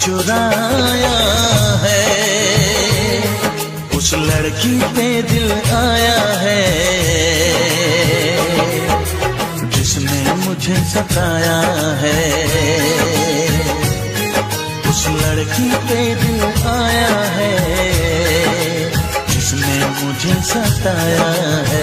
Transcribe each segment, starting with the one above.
चुराया है, उस लड़की पे दिल आया है जिसने मुझे सताया है। उस लड़की पे दिल आया है जिसने मुझे सताया है।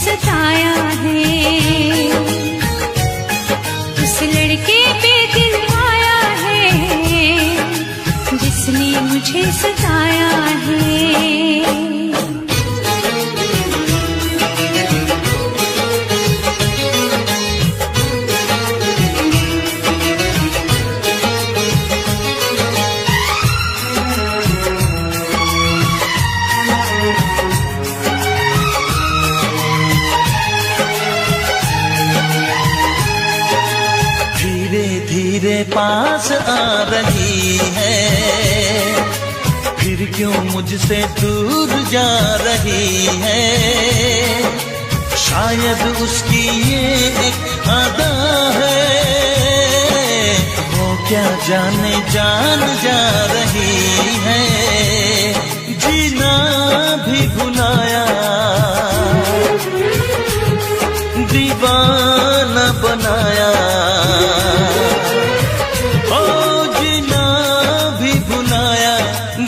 सताया है, उस लड़के पे दिल आया है जिसने मुझे सताया है। पास आ रही है, फिर क्यों मुझसे दूर जा रही है। शायद उसकी ये एक अदा है, वो क्या जाने जान जा रही है। जीना भी भुलाया, दीवाना बनाया,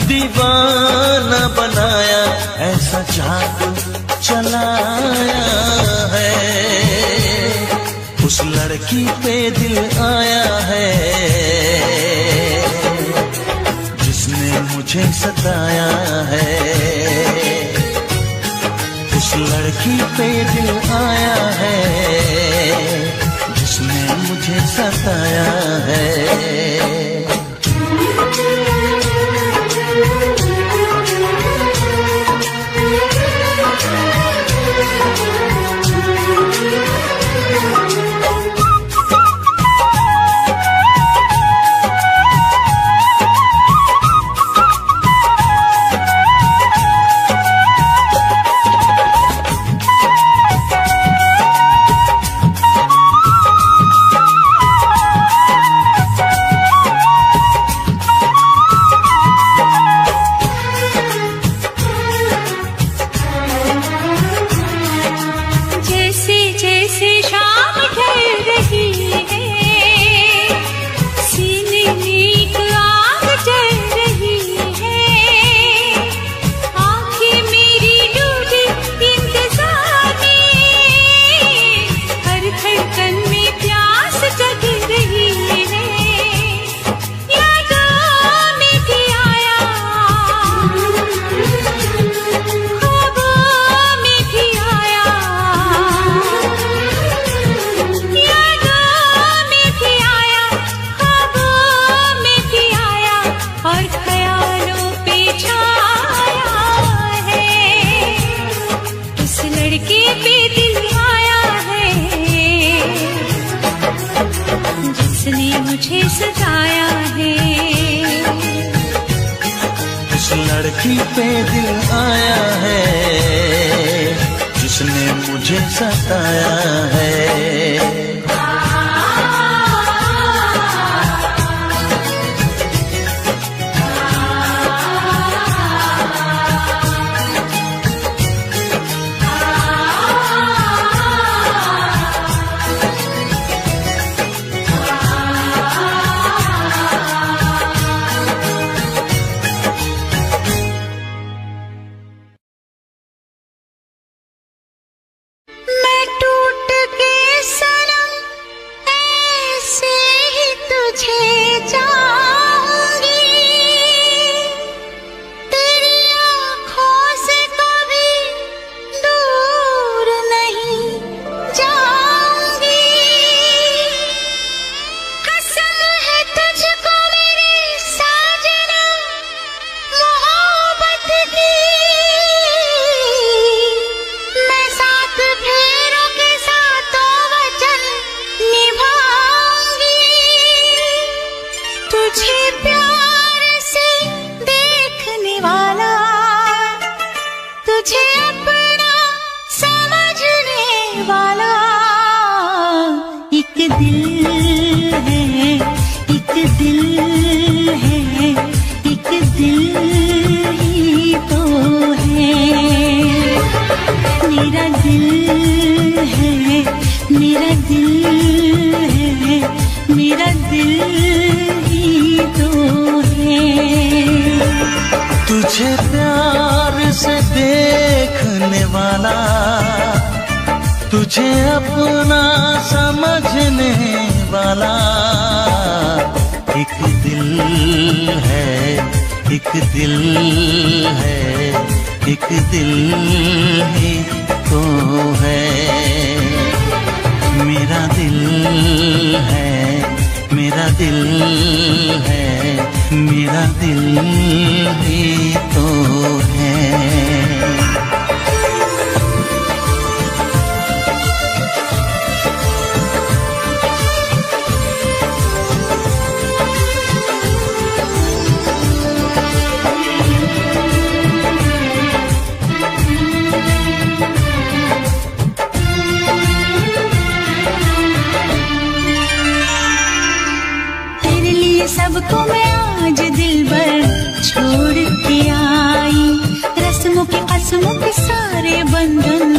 दीवाना बनाया, ऐसा जादू चलाया है। उस लड़की पे दिल आया है जिसने मुझे सताया है। उस लड़की पे दिल आया है जिसने मुझे सताया है। मुझे सताया है। उस लड़की पे दिल आया है जिसने मुझे सताया है। मैं टूट के दिल है, एक दिल है, एक दिल ही तो है। मेरा दिल है, मेरा दिल है, मेरा दिल ही तो है। तुझे प्यार से देखने वाला, तुझे अपना समझने वाला, एक दिल है, एक दिल है, एक दिल ही तो है। मेरा दिल है, मेरा दिल है, मेरा दिल ही तो है। सबको मैं आज दिल भर छोड़ के आई, रस्मों के कसमों के सारे बंधन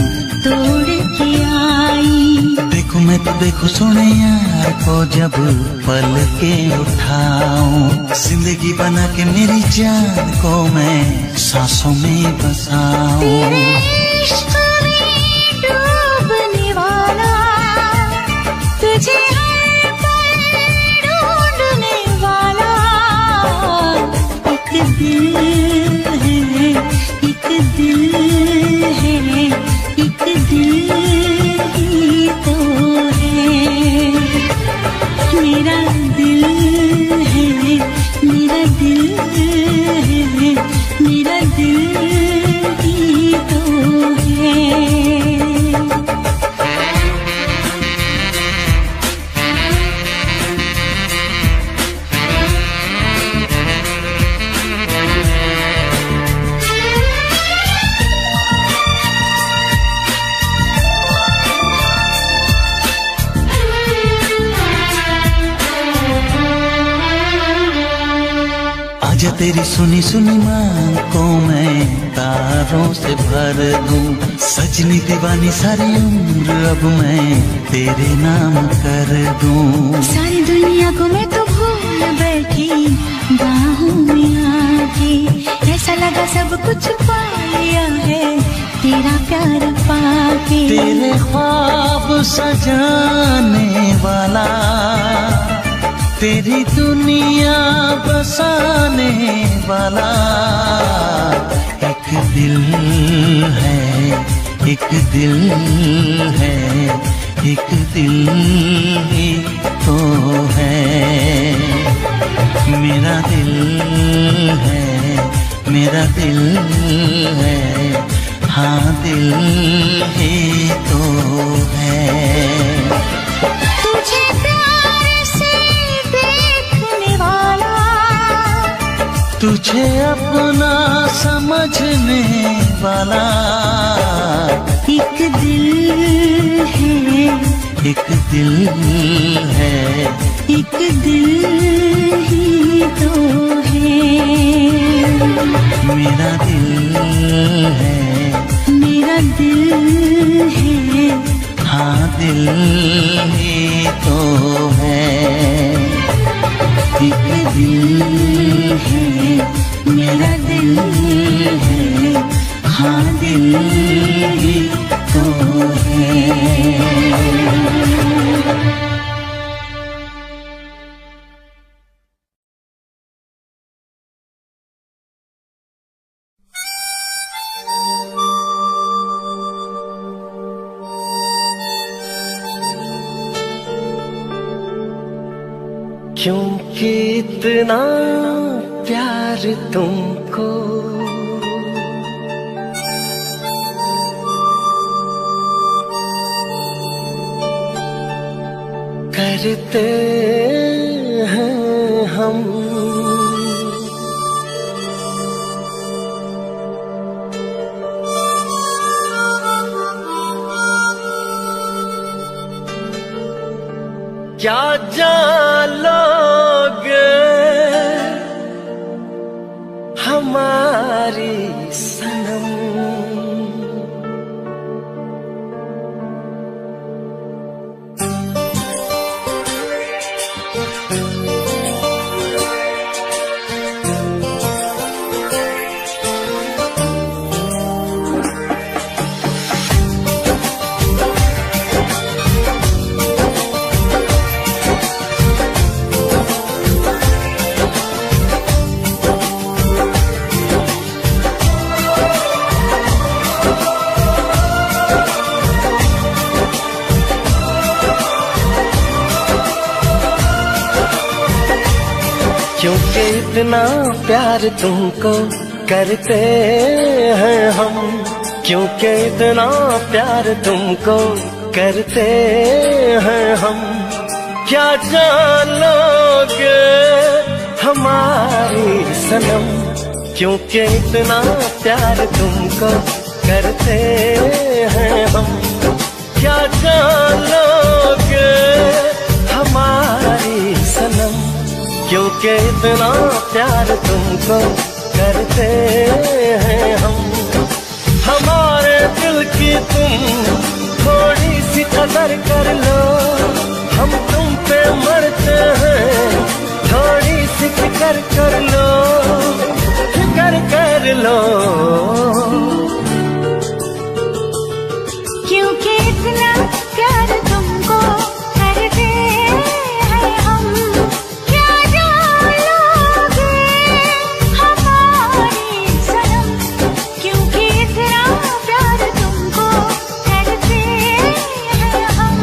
तोड़ के आई। देखो मैं तो देखो सोने यार को जब पल के उठाऊं, जिंदगी बना के मेरी जान को मैं सांसों में बसाऊं। तेरे इश्क में डूबने वाला, तुझे हर पल ढूंढने वाला, एक दिल है, एक दिल है, एक दिल ही तो है। मेरा दिल है, मेरा दिल है, मेरा दिल ही तो है। आजा तेरी सुनी सुनी मांग को मैं तारों से भर दूं, सजनी दीवानी सारी उम्र अब मैं तेरे नाम कर दूं। सारी दुनिया को मैं तो भूल बैठी बाहों में आके, ऐसा लगा सब कुछ पा लिया है तेरा प्यार पाके। तेरे ख्वाब सजाने वाला, तेरी दुनिया बसाने वाला, एक दिल है, एक दिल है, एक दिल ही तो है। मेरा दिल है, मेरा दिल है, हाँ दिल ही तो है। तुझे प्यार से देखने वाला, तुझे अपना समझने वाला, एक दिल है, एक दिल है, एक दिल ही तो है। मेरा दिल है, मेरा दिल है, हाँ दिल ही तो है। एक दिल है, मेरा दिल है, हाँ दिल ही तो है। क्योंकि इतना प्यार तुमको करते हैं हम, क्या जान लोगे हमारी सनम। क्योंकि इतना प्यार तुमको करते हैं हम, क्योंकि इतना प्यार तुमको करते हैं हम। क्या जान लोगे हमारी सनम, क्योंकि इतना प्यार तुमको करते हैं हम। क्या जान लोगे हमारी सनम, क्योंकि इतना प्यार तुमको करते हैं हम। हमारे दिल की तुम थोड़ी सी कदर कर लो, हम तुम पे मरते हैं। थोड़ी सी फिक्र कर लो, फिक्र कर लो, क्योंकि इतना प्यार तुमको करते हैं हम। क्या जान लोगे हमारी सनम, क्योंकि इतना प्यार तुमको करते हैं हम।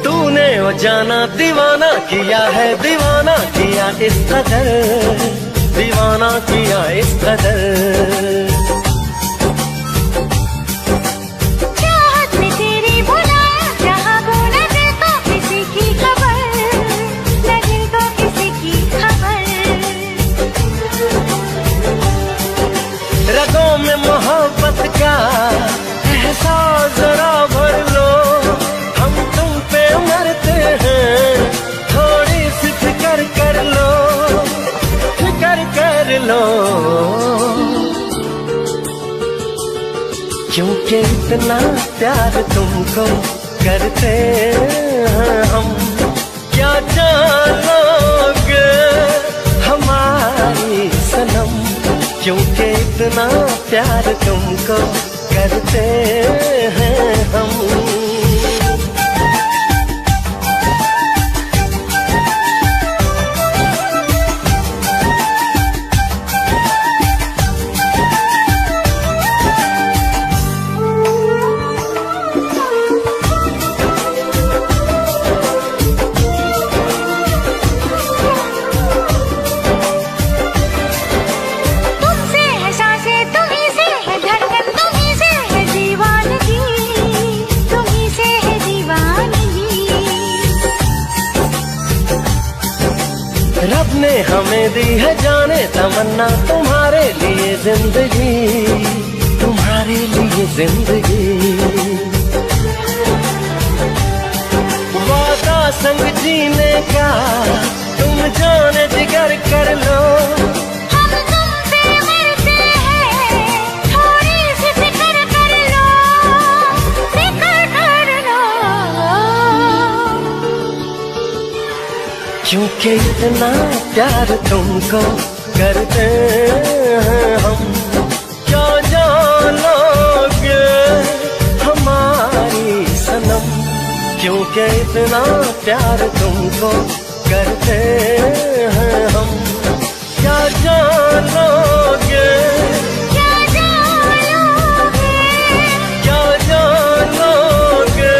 तूने वो जाना दीवाना किया है, दीवाना किया इस कदर, दीवाना किया इस कदर। चाहत में तेरी बुलाया, जहाँ को न दिल को किसी की खबर, न दिल को किसी की खबर। रगों में मोहब्बत का एहसास जरा भर लो, हम तुम पे मरते हैं। थोड़ी सी फिक्र कर लो, फिक्र कर लो, क्योंकि इतना प्यार तुमको करते हैं हम। क्या जान लोगे हमारी सनम, क्योंकि इतना प्यार तुमको करते हैं हम। तुमसे है सांसें, तुम्हीं से है धड़कन, तुम्हीं से है दीवानगी, तुम्हीं से है दीवानगी। रब ने हमें दी है जाने तमन्ना, तुम्हारे लिए जिंदगी, तुम्हारे लिए जिंदगी। वादा संग जीने का तुम जाने जिगर कर लो, हम तुम पे मरते हैं। थोड़ी सी फिक्र कर लो, फिक्र कर लो, क्योंकि इतना प्यार तुमको करते हैं हम। क्या जान लोगे हमारी सनम, क्योंकि इतना प्यार तुमको करते हैं हम। क्या जान लोगे, क्या जान लोगे, क्या जान लोगे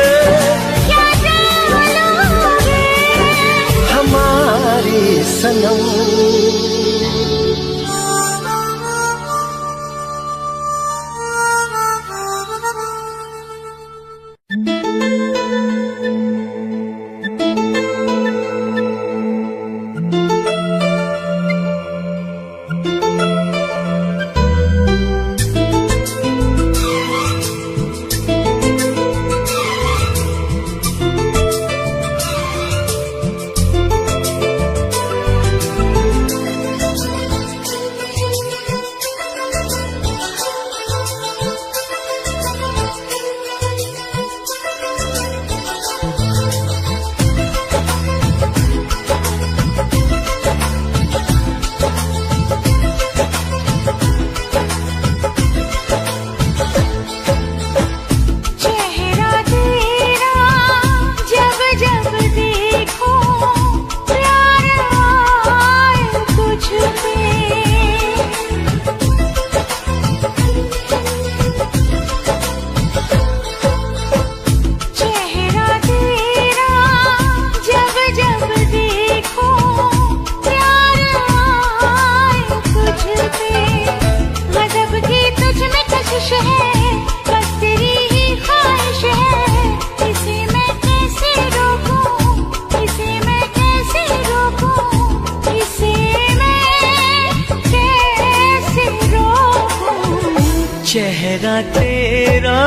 तेरा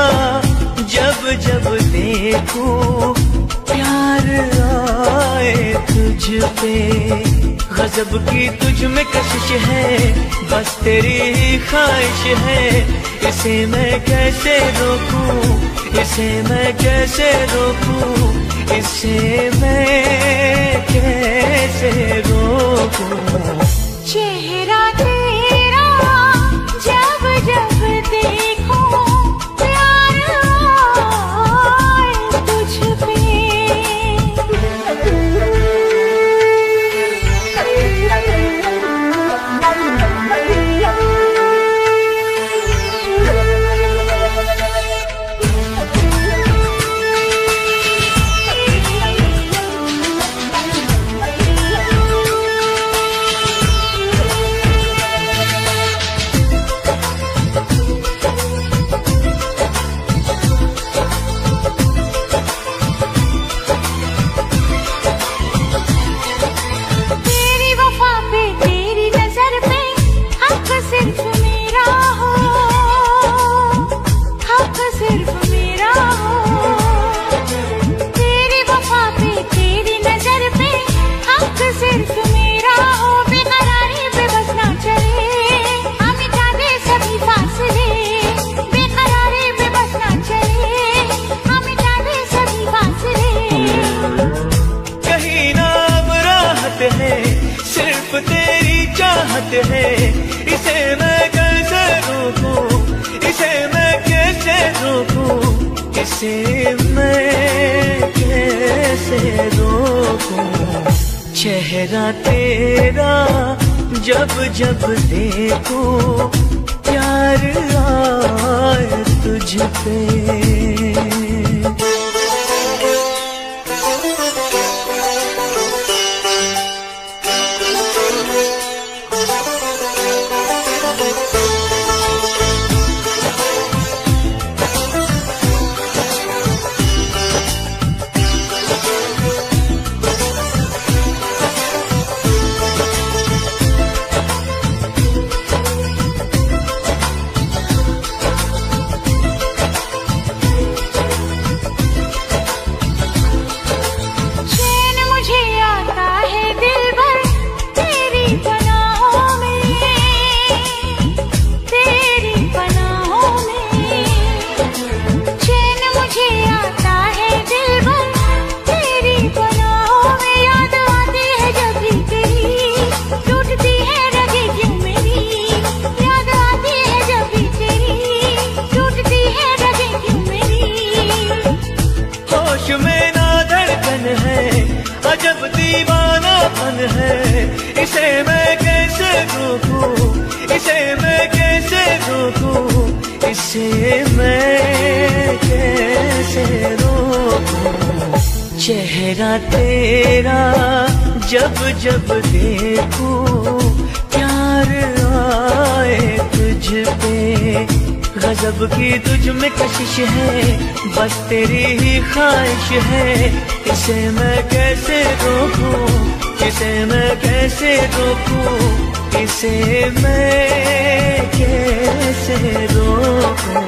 जब जब देखूं प्यार आए तुझ पे, गजब की तुझ में कशिश है, बस तेरी ही ख्वाहिश है। इसे मैं कैसे रोकूं, इसे मैं कैसे रोकूं, इसे मैं कैसे रोकूं। चेहरा तेरा जब जब देखूं प्यार आए तुझ पे। है इसे मैं कैसे रोकूं, इसे मैं कैसे रोकूं, इसे मैं कैसे रोकूं। चेहरा तेरा जब जब देखूं प्यार आए तुझ पे। इसे मैं कैसे रोकूं, इसे मैं कैसे रोकूं, इसे मैं कैसे रोकूं। चेहरा तेरा जब जब देखूं प्यार आए तुझ पे, गजब की तुझ में कशिश है, बस तेरी ही ख्वाहिश है। इसे मैं कैसे रोकूं, इसे मैं कैसे रोकूं, इसे मैं कैसे रोकूं।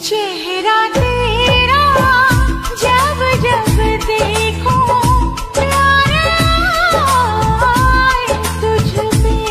चेहरा तेरा जब जब देखूं प्यार आए तुझ पे।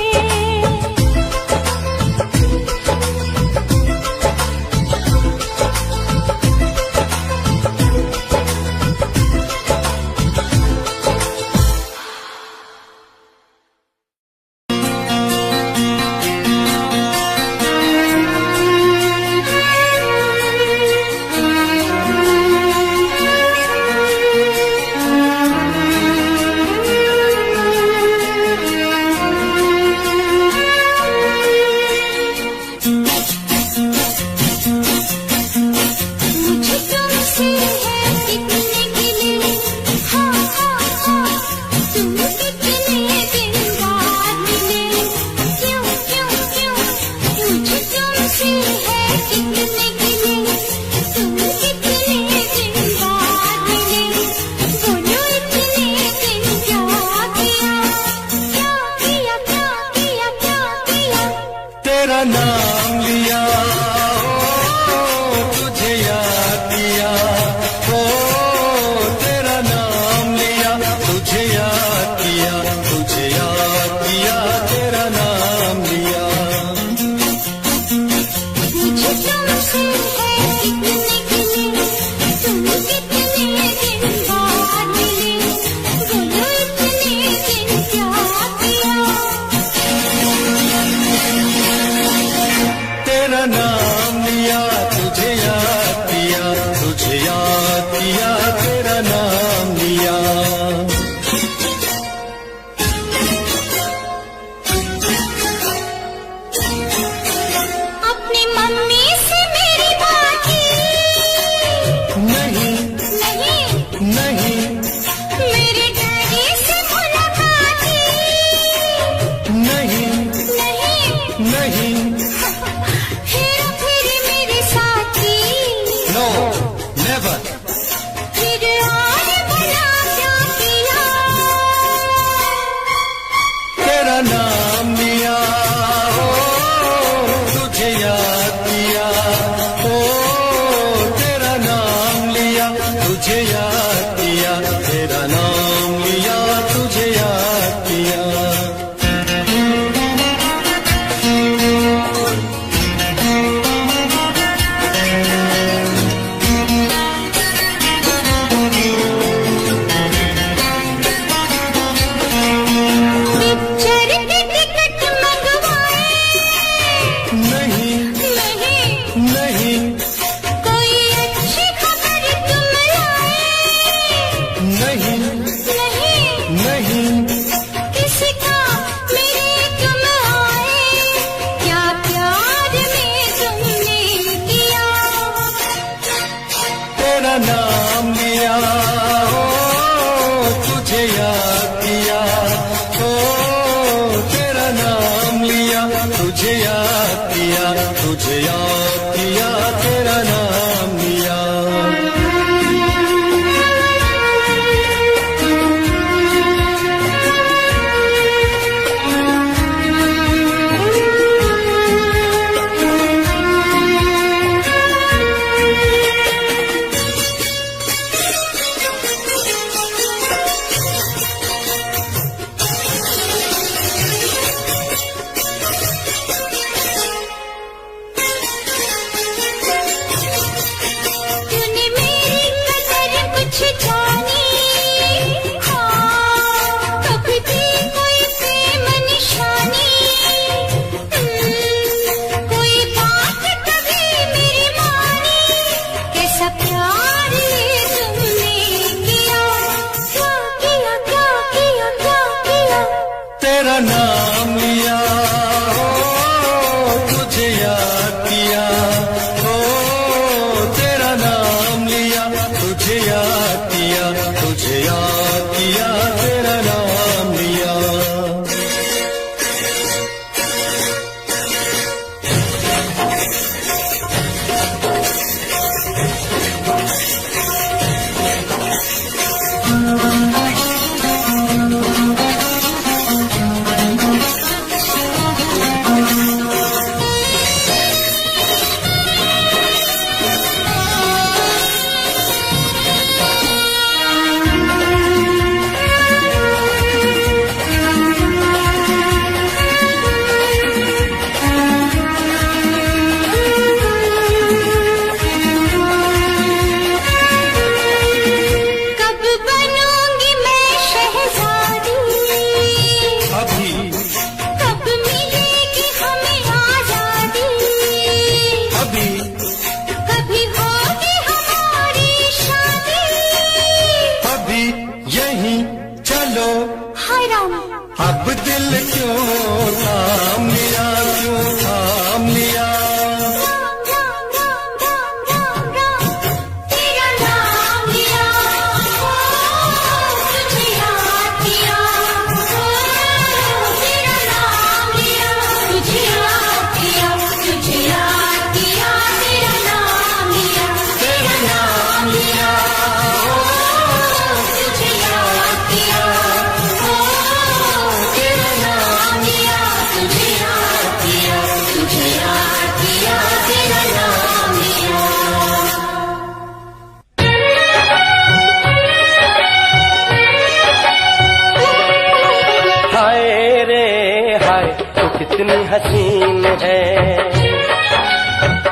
कितनी हसीन है,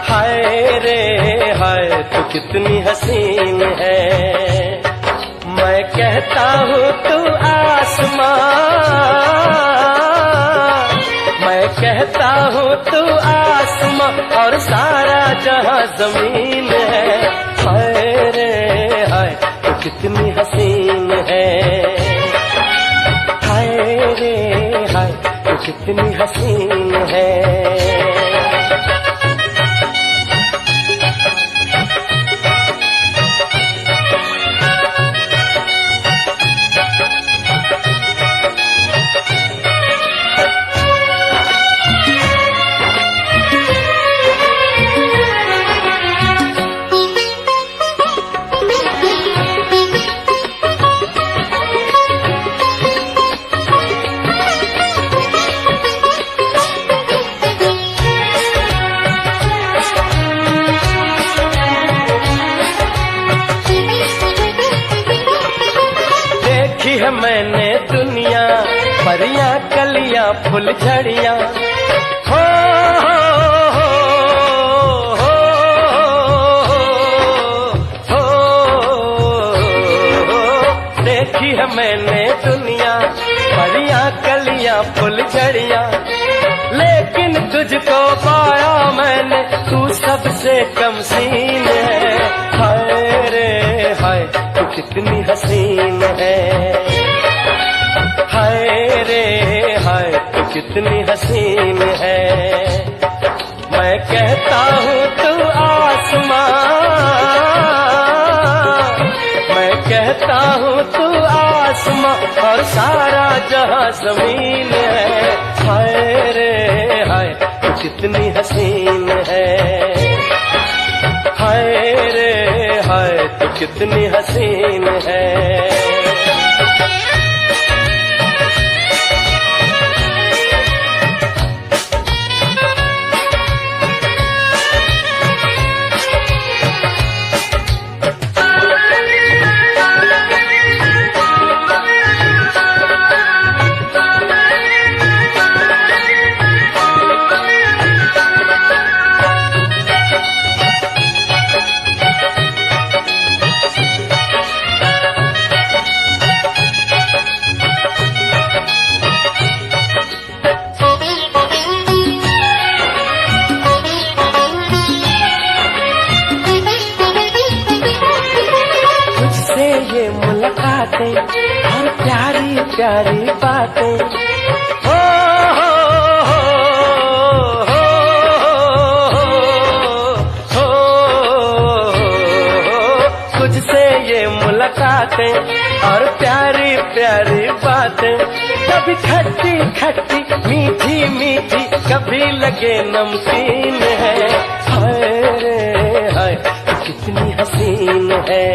हाय रे हाय तू कितनी हसीन है। मैं कहता हूँ तू आसमां, मैं कहता हूँ तू आसमां और सारा जहां जमीन है। हाय रे हाय तू कितनी हसीन है। हाय रे हाय तू कितनी हसीन है। मैंने दुनिया परियां कलियां फुल झड़ियां हो, हो, हो, हो। देखी है मैंने दुनिया परियां कलियां फुल झड़ियां, लेकिन तुझको पाया मैंने तू सबसे कम सीन है। हाय रे हाय तू कितनी हसीन है। हाय रे हाय तू कितनी हसीन है। मैं कहता हूँ तू आसमां, मैं कहता हूँ तू आसमां और सारा जहां जमीन है। हाय रे हाय तू कितनी हसीन है। हाय रे हाय तू कितनी हसीन है। और प्यारी प्यारी बातें हो, हो, हो, हो, हो। तुझसे ये मुलाकातें और प्यारी प्यारी बातें, कभी खट्टी खट्टी मीठी मीठी कभी लगे नमकीन है। हाय रे हाय कितनी हसीन है।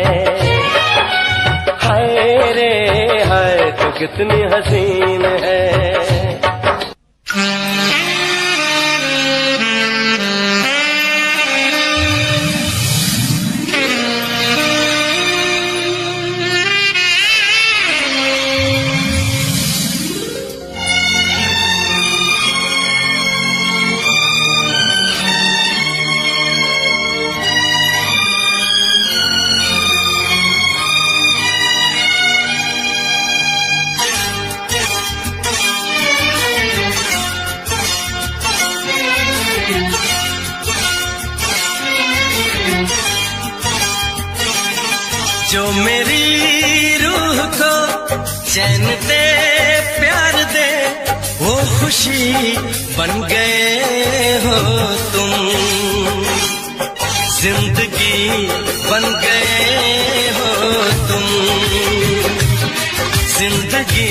हाय रे हाय तो कितनी हसीन है। जो मेरी रूह को चैन दे प्यार दे वो खुशी बन गए हो तुम, जिंदगी बन गए हो तुम, जिंदगी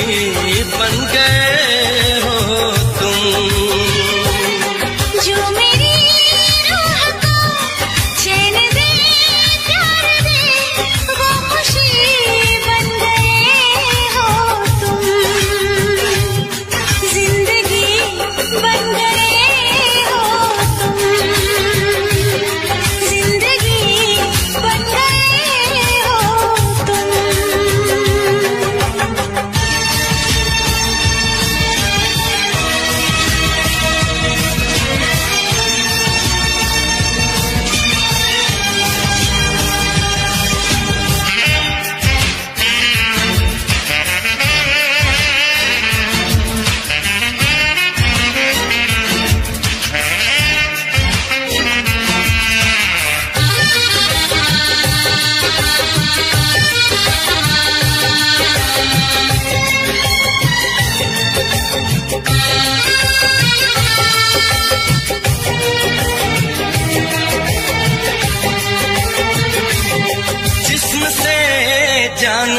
बन गए हो तुम।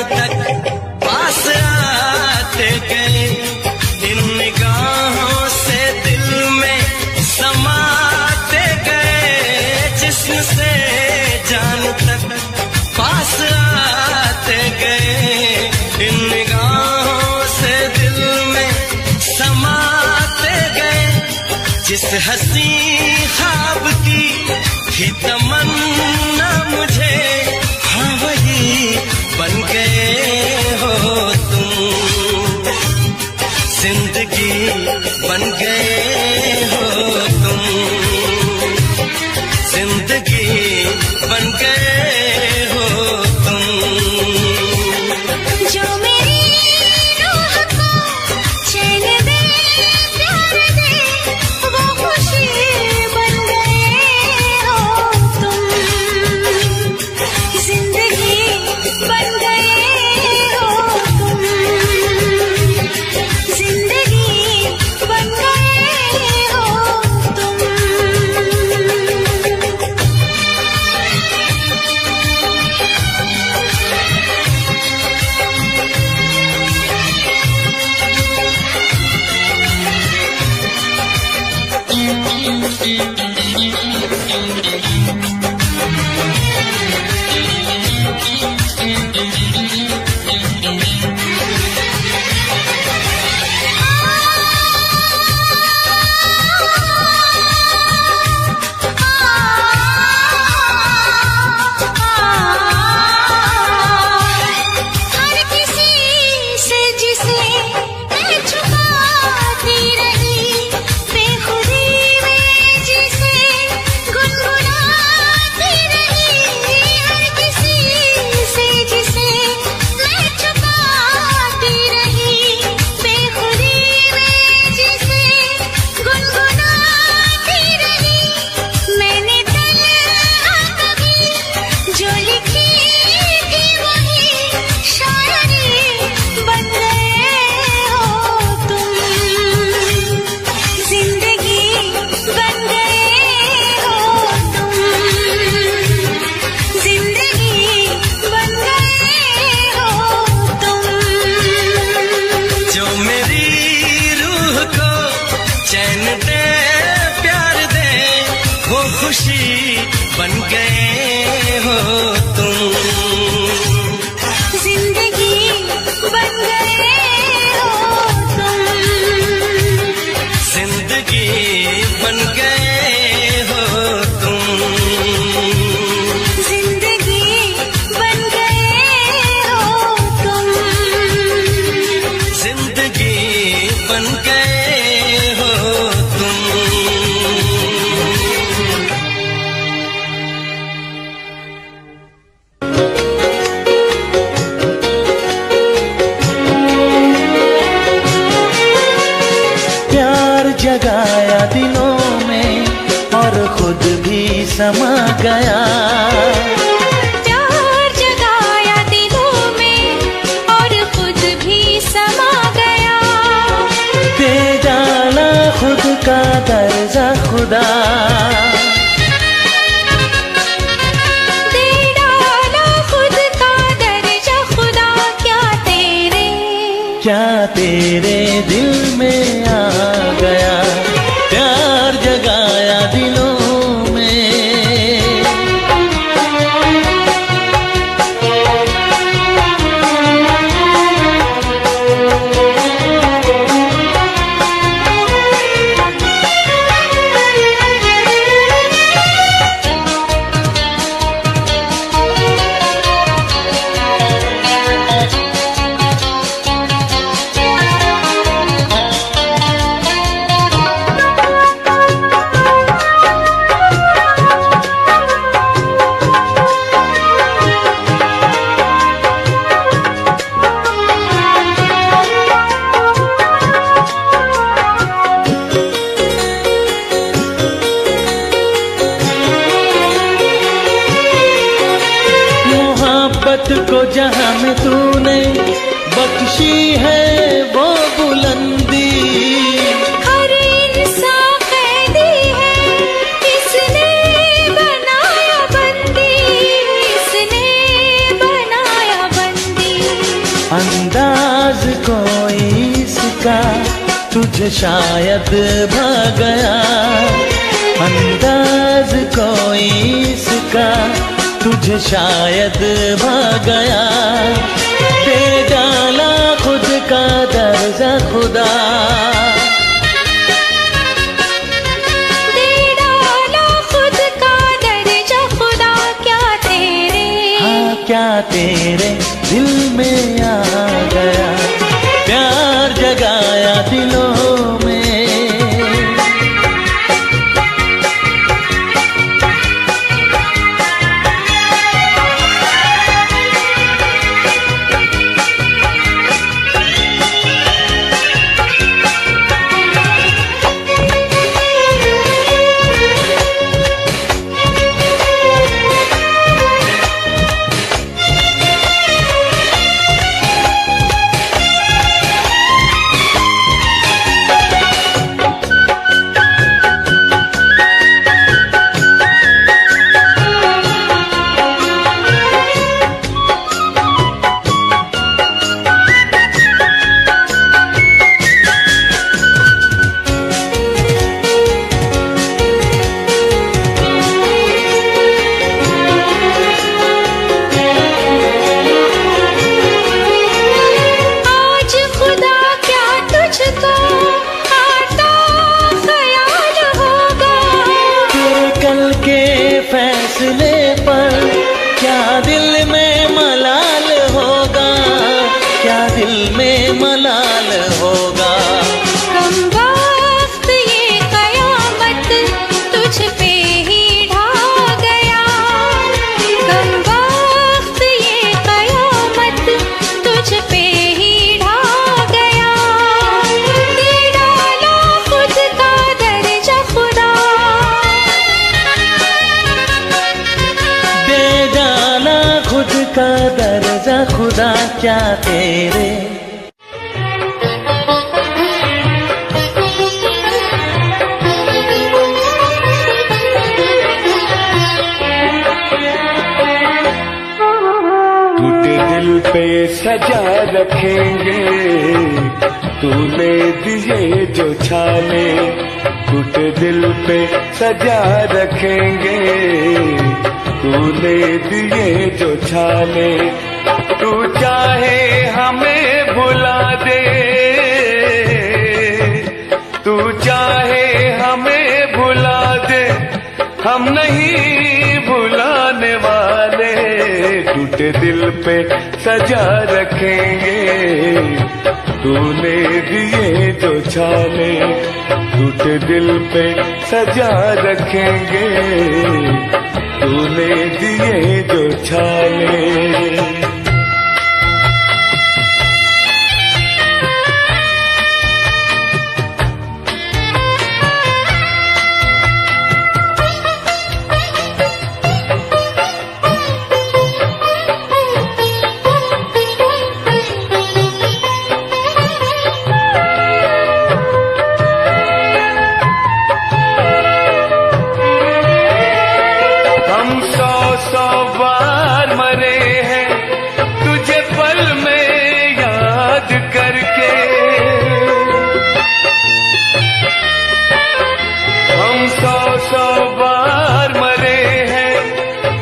तक पास आते गए, इन निगाहों से दिल में समाते गए। जिस्म से जान तक पास आते गए, इन निगाहों से दिल में समाते गए। जिस हंसी ख्वाब की थी तमन्ना मुझे, हाँ वही बन गए हो तुम। जिंदगी बन गए हो तुम, जिंदगी बन गए हो तुम। जो मेरी रूह को चैन दे, प्यार दे, वो खुशी बन गए हो तुम। जिंदगी बन गए हो तुम, जिंदगी बन गए हो तुम। हर किसी से जिसे मैं छुपाती रही, बेखुदी में जिसे गुनगुनाती रही। हर किसी से जिसे मैं छुपाती रही, बेखुदी में जिसे गुनगुनाती रही। मैंने तन्हा कभी जो लिखी थी वही शायरी बन गए हो तुम। जिंदगी बन गए हो तुम, जिंदगी बन गए हो तुम। जो मेरी रूह को चैन दे, प्यार दे, वो खुशी बन गए हो तुम। जिंदगी बन गए हो तुम, जिंदगी बन गए हो तुम। जिंदगी बन गए हो तुम। जिंदगी बन गए हो तुम। प्यार जगाया दिलों में और खुद भी समा गया। प्यार जगाया दिलों में और खुद भी समा गया। दे डाला खुद का दर्जा खुदा, दे डाला खुद का दर्जा खुदा। क्या तेरे दिल में आ गया, प्यार जगाया दिलों में। को जहां में तूने बख्शी है वो बुलंदी, हर इंसान कैदी है इसने बनाया बंदी, इसने बनाया बंदी। तुझे शायद भा गया अंदाज कोई इसका, तुझे शायद भा गया, दे डाला खुद का दर्जा खुदा, दे डाला खुद का दर्जा खुदा। क्या तेरे, हाँ क्या तेरे दिल में आ गया, प्यार जगाया दिलों में। फैसले पर क्या दिल में मलाल होगा, क्या दिल में मलाल होगा। कम वक्त ये कयामत तुझ पे ही ढा गया, कम वक्त ये कयामत तुझ पे ही ढा गया, दे डाला खुद का दर्जा खुदा, दे डाला खुद का दर्जा खुदा। क्या तेरे टूटे दिल पे सजा रखेंगे तूने दिए जो छाले, टूटे दिल पे सजा रखेंगे तूने दिए जो छाले। तू चाहे हमें भुला दे, तू चाहे हमें भुला दे, हम नहीं भुलाने वाले। टूटे दिल पे सजा रखेंगे तूने दिए जो छाले, टूटे दिल पे सजा रखेंगे तूने दिए जो छाले। सौ बार मरे हैं तुझे पल में याद करके, हम सौ बार मरे हैं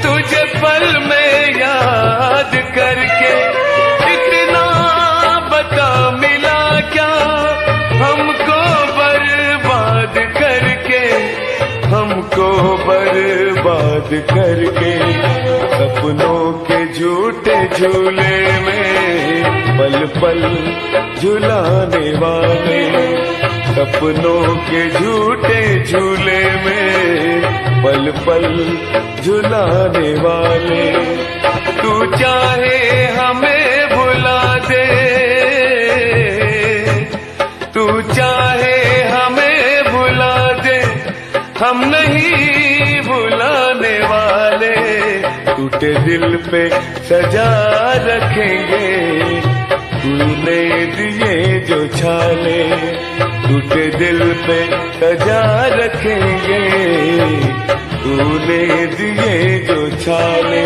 तुझे पल में याद करके। इतना बता मिला क्या हमको बर्बाद करके, हमको बर्बाद करके। सपनों के झूठे झूले में पल पल झुलाने वाले, सपनों के झूठे झूले में पल पल झुलाने वाले। तू चाहे हमें भुला दे, तू चाहे हमें भुला दे, हम नहीं भुलाने वाले। टूटे दिल पे सजा रखेंगे तूने दिए जो छाले, टूटे दिल पे सजा रखेंगे तूने दिए जो छाले।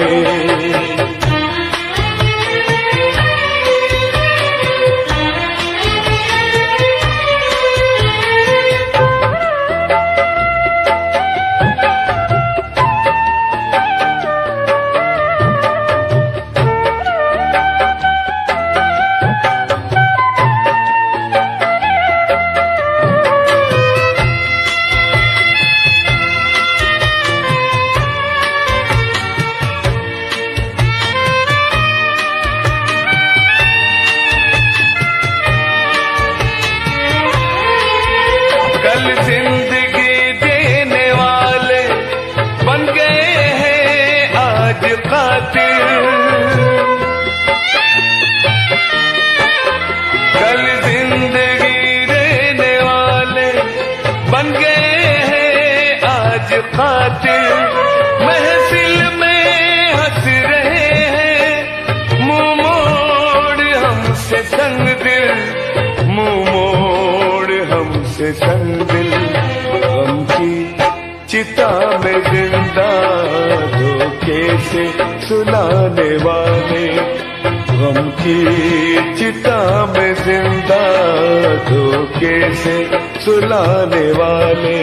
खातिर। कल जिंदगी देने वाले बन गए हैं आज कातिल। महफिल में हंस रहे हैं मुंह मोड़ हमसे तंग दिल, मुंह मोड़ हमसे तंग दिल। गम की चिता में जिंदा धोखे से सुलाने वाले, गम की चिता में जिंदा धोखे से सुलाने वाले।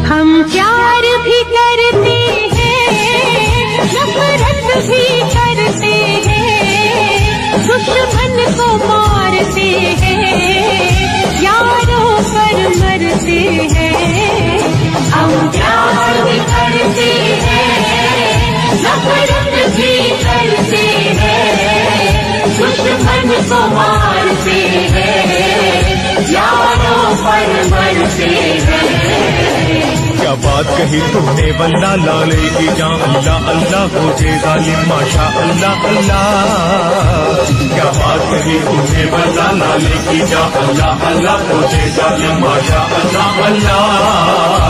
हम प्यार भी करते हैं, नफरत भी करते हैं, दुश्मन को मारते हैं, यारों पर मरते हैं। हम प्यार भी करते हैं, नफरत भी करते हैं, दुश्मन को मारते हैं, यारों पर मरते हैं। क्या बात कही तुमने वल्ला लाले की जान अल्लाह अल्लाह हो जे जालिम माशा अल्लाह अल्लाह। क्या बात कही तुमने वल्ला लाले की जान अल्लाह अल्लाह हो जे जालिम माशा अल्लाह अल्लाह।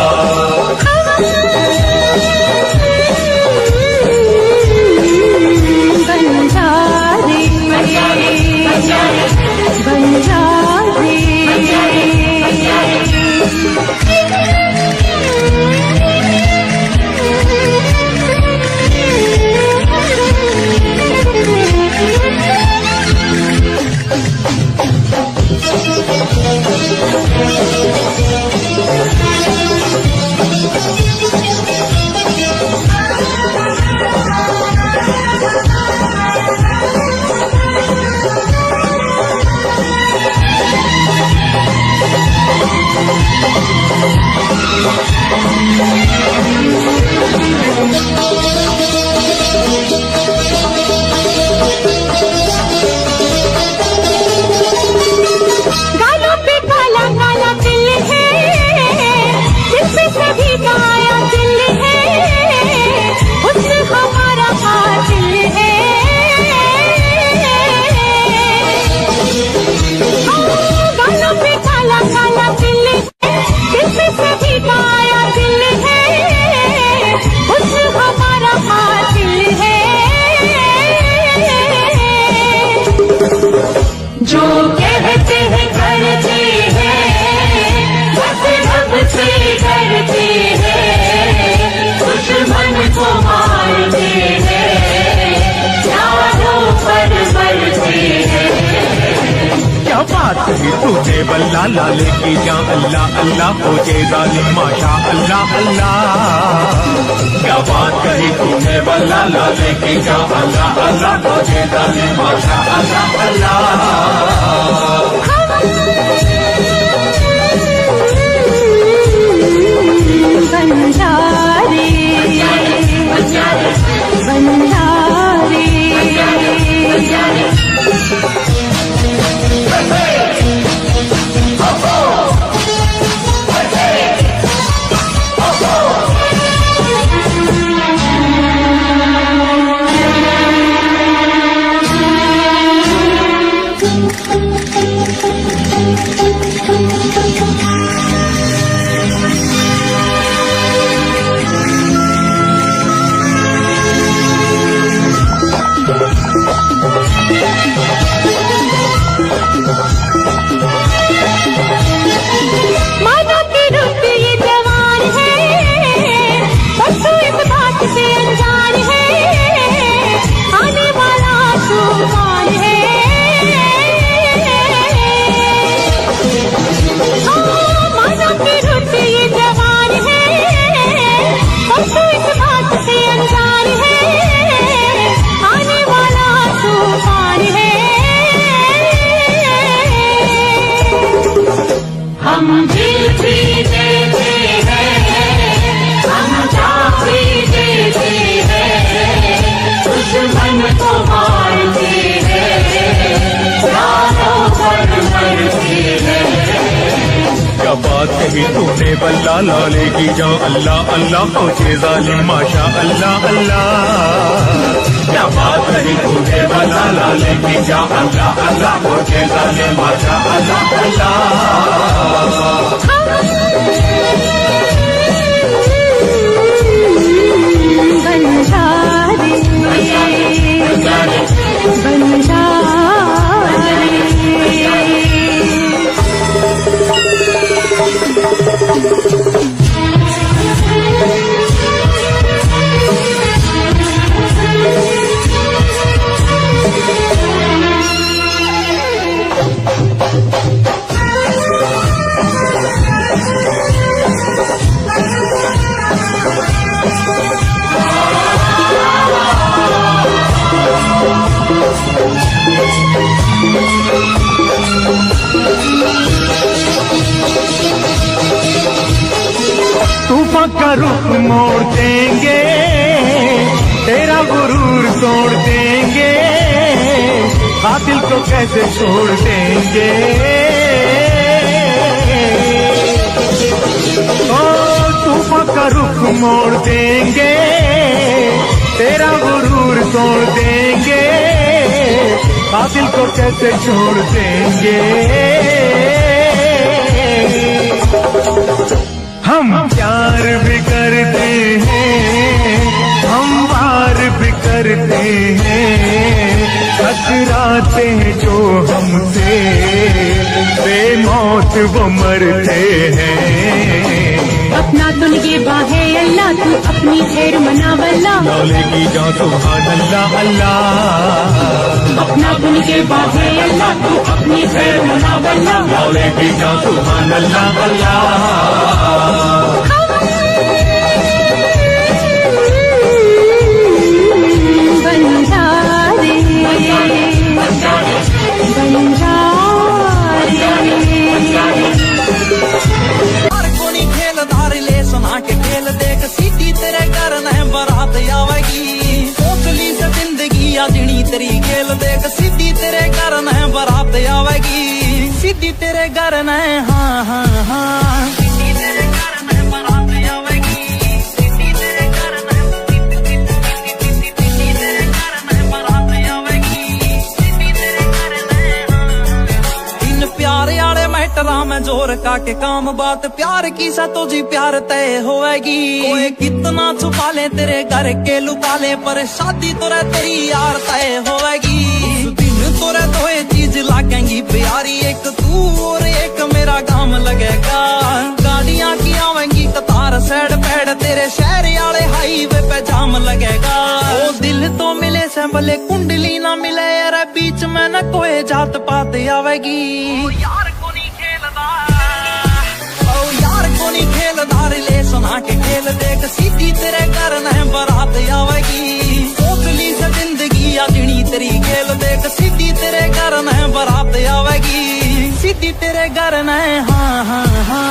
जो कहते हैं करते हैं, बस रब से डरते हैं, दुश्मन को मारते हैं, यारों पर मरते हैं। क्या बात कही तूने वल्ला लाले की जान अल्लाह अल्लाह हो जे जालिम माशा अल्लाह अल्लाह। क्या बात कही तूने वल्ला लाले की जान अल्लाह अल्लाह हो जे जालिम माशा अल्लाह अल्लाह। बात कही तूने वल्ला लाले की जान अल्लाह अल्लाह हो जे जालिम माशा अल्लाह अल्लाह। क्या बात रही तूने बल्ला लाले की जा अल्लाह अल्लाह मुझे जालिम माशा अल्लाह अल्लाह। तूफान का रुख मोड़ देंगे, तेरा गुरूर तोड़ देंगे, कातिल को कैसे छोड़ देंगे। ओ तूफान का रुख मोड़ देंगे, तेरा गुरूर तोड़ देंगे, कातिल को कैसे छोड़ देंगे। हम प्यार भी करते हैं, हम वार भी करते हैं, टकराते हैं जो हमसे, बेमौत वो मरते हैं। अपना तो निगहबान अल्लाह, तू अपनी खैर मना वल्ला। मौले की जान सुभान अल्लाह अल्लाह। अपना तो निगहबान अल्लाह, तू अपनी खैर मना वल्ला। मौले की जान सुभान अल्लाह अल्लाह। तेरे घर न बारात आवेगी, सोचली से जिंदगी आजनी तेरी खेल देख, सीधी तेरे घर न बारात आवेगी, सीधी तेरे घर न हाँ हाँ हाँ, सीधी तेरे घर न बारात आवेगी, सीधी तेरे घर न, सीधी तेरे घर न बारात आवेगी, सीधी तेरे घर न। इन प्यार आले मैटरा में जोर का के काम बात, प्यार की सा तो जी प्यार तय होएगी। कोई कितना छुपा ले तेरे घर के लुका ले, पर शादी तो रे तेरी यार तय होएगी। उस दिन तो रे दो चीज लागेंगी प्यारी, एक तू और एक मेरा काम लगेगा। गाड़ियां की आवेंगी कतार सैड पैड, तेरे शहर आले हाईवे पे जाम लगेगा। ओ दिल तो मिले से भले कुंडली ना मिले यार, बीच में न कोई जात पात आवेगी। यार को नहीं खेलदा, ओ यार को नहीं खेलदा, रिले सुना के खेल देख, सीधी तेरे घर न बारात आवेगी। सोचली से जिंदगी आजनी तेरी खेल देख, सीधी तेरे घर न बारात आवेगी, सीधी तेरे घर न हाँ हाँ हाँ।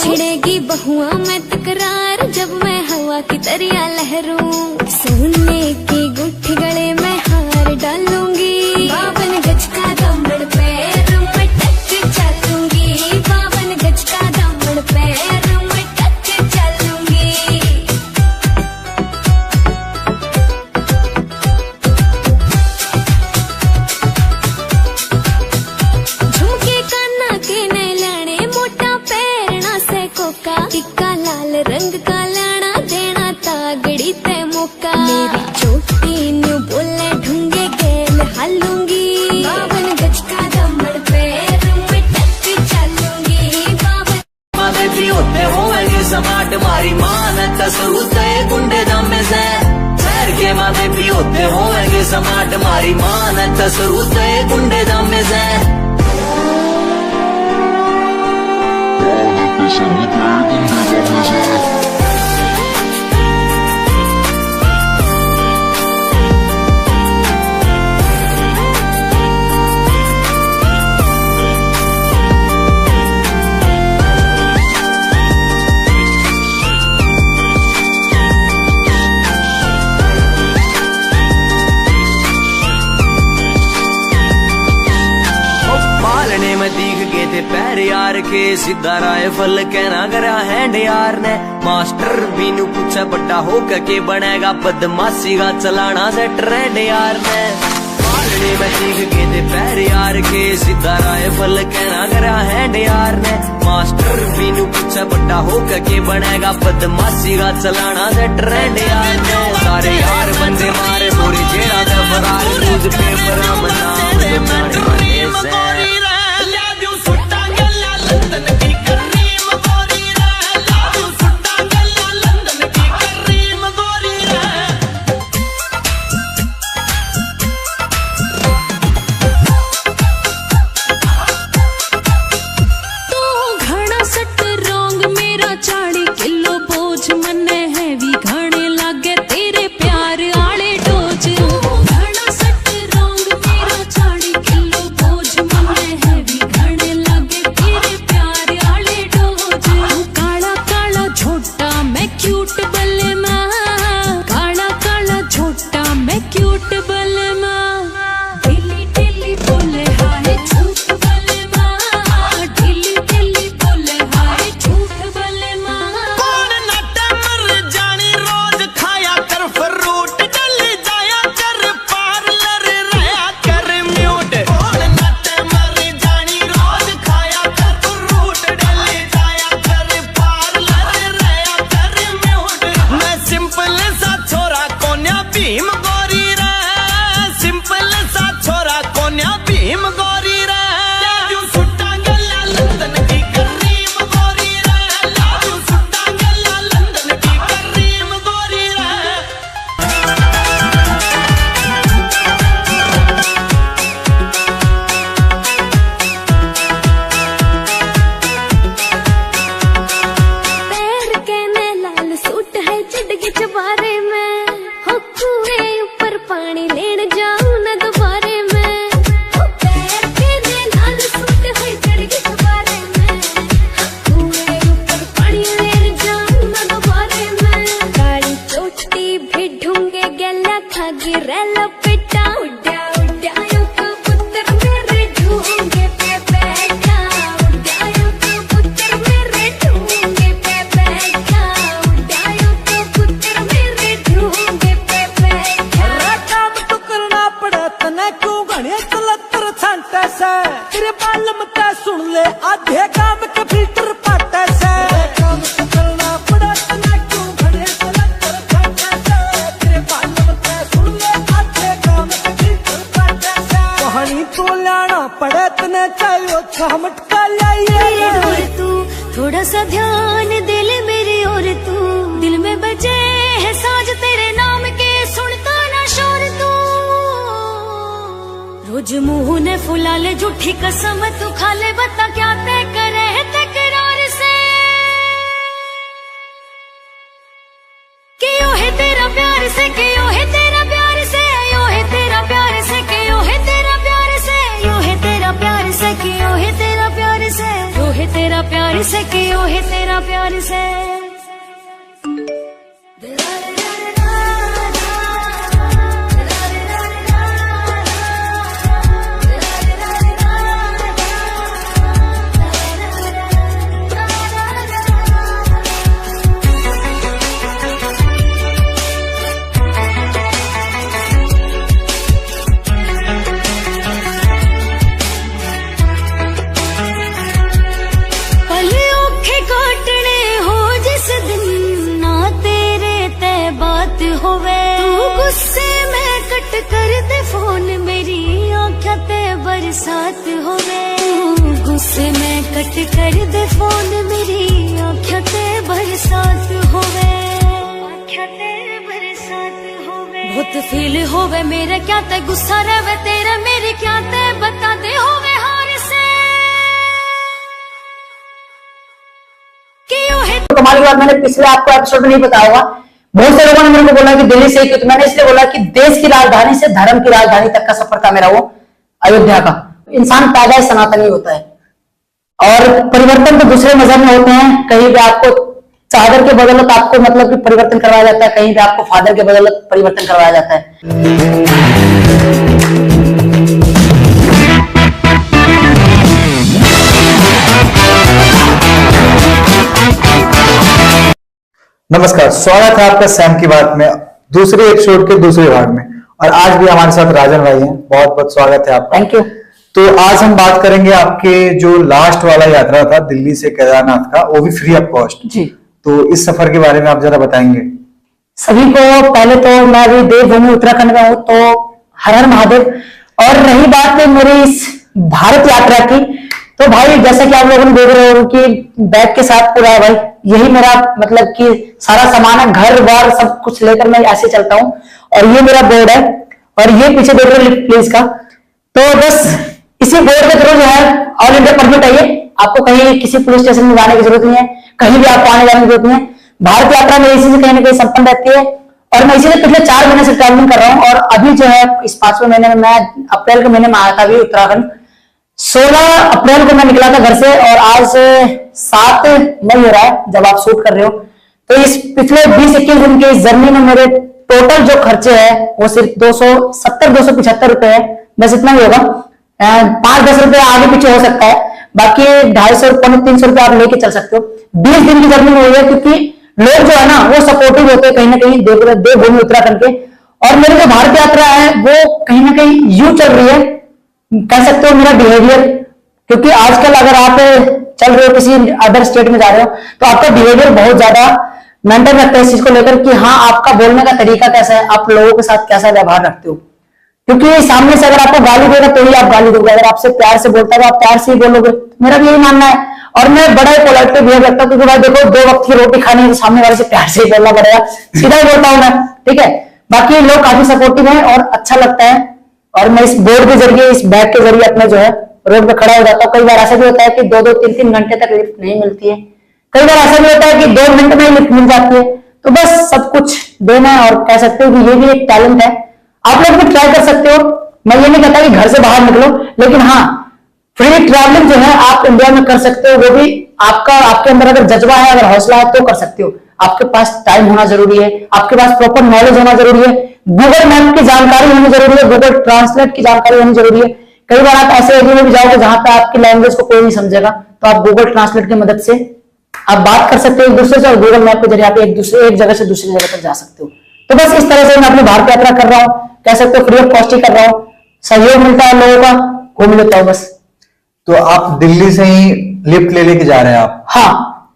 छिड़ेगी बहुआ में तकरार, जब मैं हवा की तरिया लहरूं, सोने की गुट्ठी गले में हार डालूंगी। 52 गज का दामन पैर में टक चलूंगी, 52 गज का दामन पैर में टक चलूंगी। झुमके काना के न लाने, मोटा पैरना से कोका, टिक्का लाल रंग का लाना, देना तागड़ी ते मौका। मेरी चोटी न्यू बोले ढूंगे गेल हालूंगी, 52 गज का दामन पैर में टक चलूंगी। 52 भी होते होंगे समाट, मारी मान कसरूते गुंडे दामे से, शहर के माथे भी होते होंगे समाट, मारी मान कसरूते गुंडे दामे से। पैर यार के सीधा राइफल कहना करा हैंड यार ने मास्टर भी नु पूछा बड़ा होकर के बनेगा बदमाशी का चलाना से ट्रेंड यार ने पालने में सीख के थे पैर यार के सीधा राइफल कहना करा हैंड यार ने मास्टर भी नु पूछा बड़ा होकर के बनेगा बदमाशी का चलाना से ट्रेंड यार ने सारे यार बंदे मारे पूरी जेड़ा का फरार न्यूज पेपर थोड़ा सा ध्यान दिल मेरी और तू दिल में बजे है साज तेरे नाम के सुनता ना शोर तू रोज मुंह ने फुला ले झूठी कसम तू खा ले बता क्या तय करे है तकरार से क्यों है तेरा प्यार से क्यों है तेरा प्यार से यो है तेरा प्यार से क्यों है तेरा प्यार से यो है तेरा प्यार से क्यों है तेरा प्यार से यो है तेरा प्यार से क्यों है तेरा प्यार से गुस्से में कट कर दे फोन मेरी आँखें ते बरसात होवे गुस्से में कट कर दे फोन मेरी आँखें ते बरसात होवे बहुत फील होवे मेरे क्या ते गुस्सा रहे तेरा मेरी क्या ते बता दे होवे हार से तो कमाल की बात मैंने पिछले आपको एपिसोड में नहीं बताया होगा, बहुत से लोगों ने मेरे को बोला कि दिल्ली से, क्योंकि मैंने इसलिए बोला कि देश की राजधानी से धर्म की राजधानी तक का सफर था मेरा वो अयोध्या का। इंसान पैदा ही सनातनी होता है और परिवर्तन तो दूसरे मजहब में होते हैं। कहीं भी आपको चादर के बदौलत आपको मतलब कि परिवर्तन करवाया जाता है, कहीं भी आपको फादर के बदौलत परिवर्तन करवाया जाता है। नमस्कार, स्वागत है आपका सैम की बात में दूसरे एपिसोड के दूसरे भाग में। और आज भी हमारे साथ राजन भाई हैं, बहुत बहुत स्वागत है आपका। Thank you. तो आज हम बात करेंगे आपके जो लास्ट वाला यात्रा था दिल्ली से केदारनाथ का, वो भी फ्री ऑफ कॉस्ट जी। तो इस सफर के बारे में आप जरा बताएंगे। सभी को पहले तो मैं अभी देवभूमि उत्तराखंड में हूँ, तो हर हर महादेव। और रही बात मेरी इस भारत यात्रा की, तो भाई जैसा कि आप लोगों ने देख रहे हो कि बैग के साथ पूरा भाई यही मेरा मतलब कि सारा सामान है, घर बार सब कुछ लेकर मैं ऐसे चलता हूँ। और ये मेरा बोर्ड है और ये पीछे देख रहे हो प्लेस का, तो बस इसी बोर्ड के थ्रू जो है ऑल इंडिया परमिट है ये। आपको कहीं किसी पुलिस स्टेशन में जाने की जरूरत नहीं है, कहीं भी आपको आने जाने की जरूरत नहीं है। भारत यात्रा में इसी से कहीं ना कहीं संपन्न रहती है और मैं इसी से पिछले 4 महीने से ट्रैवलिंग कर रहा हूँ। और अभी जो है इस 5वें महीने में मैं अप्रैल के महीने में आया था अभी उत्तराखंड। 16 अप्रैल को मैं निकला था घर से और आज 7 मई हो रहा है जब आप शूट कर रहे हो। तो इस पिछले 20-21 दिन के इस जर्नी में मेरे टोटल जो खर्चे हैं वो सिर्फ 275 रुपए है, बस इतना ही होगा। 5-10 रुपए आगे पीछे हो सकता है, बाकी 250-300 रुपए आप लेके चल सकते हो। 20 दिन की जर्नी में हुई है क्योंकि लोग जो है ना वो सपोर्टिव होते हैं कहीं ना कहीं देवभूमि उत्तराखंड के। और मेरी जो भारत यात्रा है वो कहीं ना कहीं यूं चल रही है, कह सकते हो मेरा बिहेवियर, क्योंकि आजकल अगर आप चल रहे हो किसी अदर स्टेट में जा रहे हो तो आपका बिहेवियर बहुत ज्यादा मेंटेन रखता है इस चीज को लेकर कि हाँ आपका बोलने का तरीका कैसा है, आप लोगों के साथ कैसा व्यवहार रखते हो। क्योंकि सामने से अगर आपको गाली देगा तो ही आप गाली दोगे, अगर आपसे प्यार से बोलता है तो आप प्यार से ही बोलोगे। मेरा भी यही मानना है और मैं बड़ा ही पोलाइटली बिहेव करता हूँ, क्योंकि भाई देखो 2 वक्त की रोटी खानी है तो सामने वाले से प्यार से ही बोलना पड़ेगा, सीधा ही बोलता हूँ मैं, ठीक है। बाकी लोग काफी सपोर्टिव है और अच्छा लगता है। और मैं इस बोर्ड के जरिए, इस बैग के जरिए अपने जो है रोड पे खड़ा हो जाता हूँ। कई बार ऐसा भी होता है कि 2-2, 3-3 घंटे तक लिफ्ट नहीं मिलती है, कई बार ऐसा भी होता है कि 2 मिनट में ही लिफ्ट मिल जाती है। तो बस सब कुछ देना है और कह सकते हो कि ये भी एक टैलेंट है, आप लोग भी ट्राई कर सकते हो। मैं ये नहीं कहता कि घर से बाहर निकलो, लेकिन हाँ फ्री ट्रैवलिंग जो है आप इंडिया में कर सकते हो। वो भी आपके अंदर अगर जज्बा है, अगर हौसला है तो कर सकते हो। आपके पास टाइम होना जरूरी है, आपके पास प्रॉपर नॉलेज होना जरूरी है, गूगल मैप की जानकारी होनी जरूरी है, गूगल ट्रांसलेट की जानकारी होनी जरूरी है। कई बार आप ऐसे एरिया में भी जाओगे जहां पे आपकी लैंग्वेज को कोई नहीं समझेगा, तो आप गूगल ट्रांसलेट की मदद से आप बात कर सकते हो एक दूसरे से और गूगल मैप के जरिए आप एक जगह से दूसरी जगह तक जा सकते हो। तो बस इस तरह से मैं अपनी भारत यात्रा कर रहा हूँ, कह सकते हो फ्री ऑफ कॉस्ट ही कर रहा हूँ। सहयोग मिलता है लोगों का, घूम लेता हूँ बस। तो आप दिल्ली से ही लिफ्ट ले लेके जा रहे हैं आप? हाँ,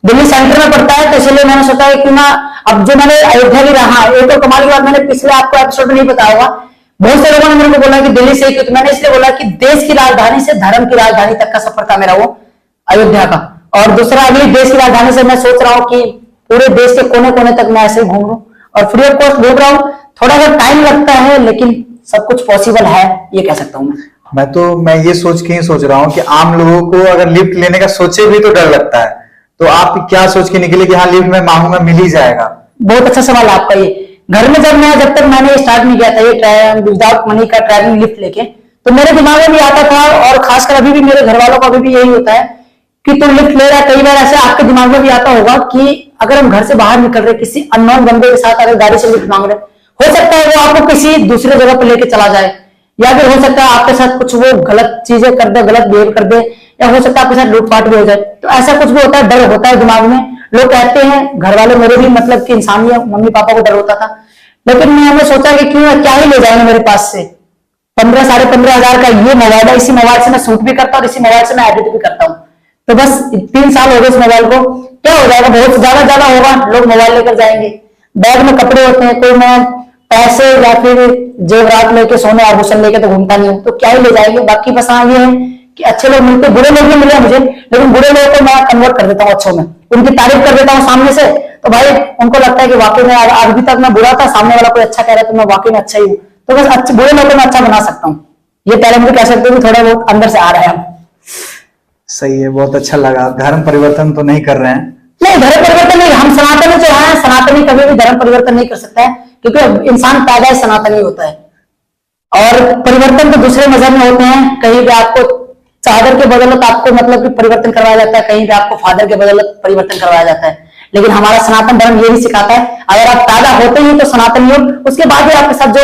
दिल्ली सेंटर में पड़ता है, तो इसलिए मैंने सोचा है कि ना अब जो मैंने अयोध्या भी रहा, एक तो कमाल की बात मैंने पिछले आपको एपिसोड में नहीं बताया होगा, बहुत से लोगों ने मेरे को बोला कि दिल्ली से, क्योंकि मैंने इसलिए बोला कि देश की राजधानी से धर्म की राजधानी तक का सफर था मेरा वो अयोध्या का। और दूसरा अभी देश की राजधानी से मैं सोच रहा हूँ कि पूरे देश के कोने कोने तक मैं ऐसे घूम लूं और फ्री ऑफ कॉस्ट घूम रहा हूँ। थोड़ा सा टाइम लगता है लेकिन सब कुछ पॉसिबल है, ये कह सकता हूँ मैं ये सोच के ही सोच रहा हूँ कि आम लोगों को अगर लिफ्ट लेने का सोचे भी तो डर लगता है, तो आप क्या सोच के निकले कि हाँ लिफ्ट में मांगूंगा मिल ही जाएगा? बहुत अच्छा सवाल है आपका ये। घर में जब तक मैंने स्टार्ट नहीं किया था ये विदाउट मनी का ट्रैवलिंग लिफ्ट लेके, तो मेरे दिमाग में भी आता था और खासकर अभी भी मेरे घर वालों का भी यही होता है कि तुम लिफ्ट ले रहा है। कई बार ऐसे आपके दिमाग में भी आता होगा कि अगर हम घर से बाहर निकल रहे किसी अननोन बंदे के साथ अगर गाड़ी से लिफ्ट मांग रहे, हो सकता है वो आपको किसी दूसरे जगह पर लेके चला जाए, या फिर हो सकता है आपके साथ कुछ वो गलत चीजें कर दे, गलत बिहेव कर दे, या हो सकता है आपके साथ लूटपाट भी हो जाए। तो ऐसा कुछ भी होता है, डर होता है दिमाग में। लोग कहते हैं, घर वाले मेरे भी मतलब कि इंसान ही, मम्मी पापा को डर होता था, लेकिन मैंने सोचा कि क्यों क्या ही ले जाएंगे मेरे पास से 15-15.5 हजार का ये मोबाइल है, इसी मोबाइल से मैं शूट भी करता हूँ और इसी मोबाइल से मैं एडिट भी करता हूँ। तो बस 3 साल हो गए इस मोबाइल को, क्या हो जाएगा, बहुत ज्यादा होगा, लोग मोबाइल लेकर जाएंगे। बैग में कपड़े होते हैं, कोई मैं पैसे या फिर जेवरात लेके, सोने आभूषण लेके तो घूमता नहीं हूँ, तो क्या ही ले जाएंगे। बाकी बस हाँ ये है कि अच्छे लोग मिलते, बुरे लोग भी मिले मुझे, लेकिन बुरे लोगों को मैं कन्वर्ट कर देता हूँ अच्छों में, उनकी तारीफ कर देता हूँ सामने से, तो भाई उनको लगता है कि वाकई में अभी तक मैं बुरा था, सामने वाला कोई अच्छा कह रहा है तो मैं वाकई में अच्छा ही हूँ। तो बस अच्छे बुरे लोगों को मैं अच्छा बना सकता हूँ, ये टैलेंट भी कह सकते हो कि थोड़ा बहुत अंदर से आ रहा है। सही है, बहुत अच्छा लगा। धर्म परिवर्तन तो नहीं कर रहे हैं, नहीं, धर्म परिवर्तन नहीं, हम सनातनी जो है, सनातनी कभी भी धर्म परिवर्तन नहीं कर सकता है, क्योंकि इंसान पैदा ही सनातनी होता है। और परिवर्तन तो दूसरे मजहब में होते हैं, कहीं भी आपको चादर के बदौलत आपको मतलब कि परिवर्तन करवाया जाता है, कहीं भी आपको फादर के बदौलत परिवर्तन करवाया जाता है। लेकिन हमारा सनातन धर्म ये भी सिखाता है, अगर आप पैदा होते ही तो सनातनी हो, उसके बाद ही आपके साथ जो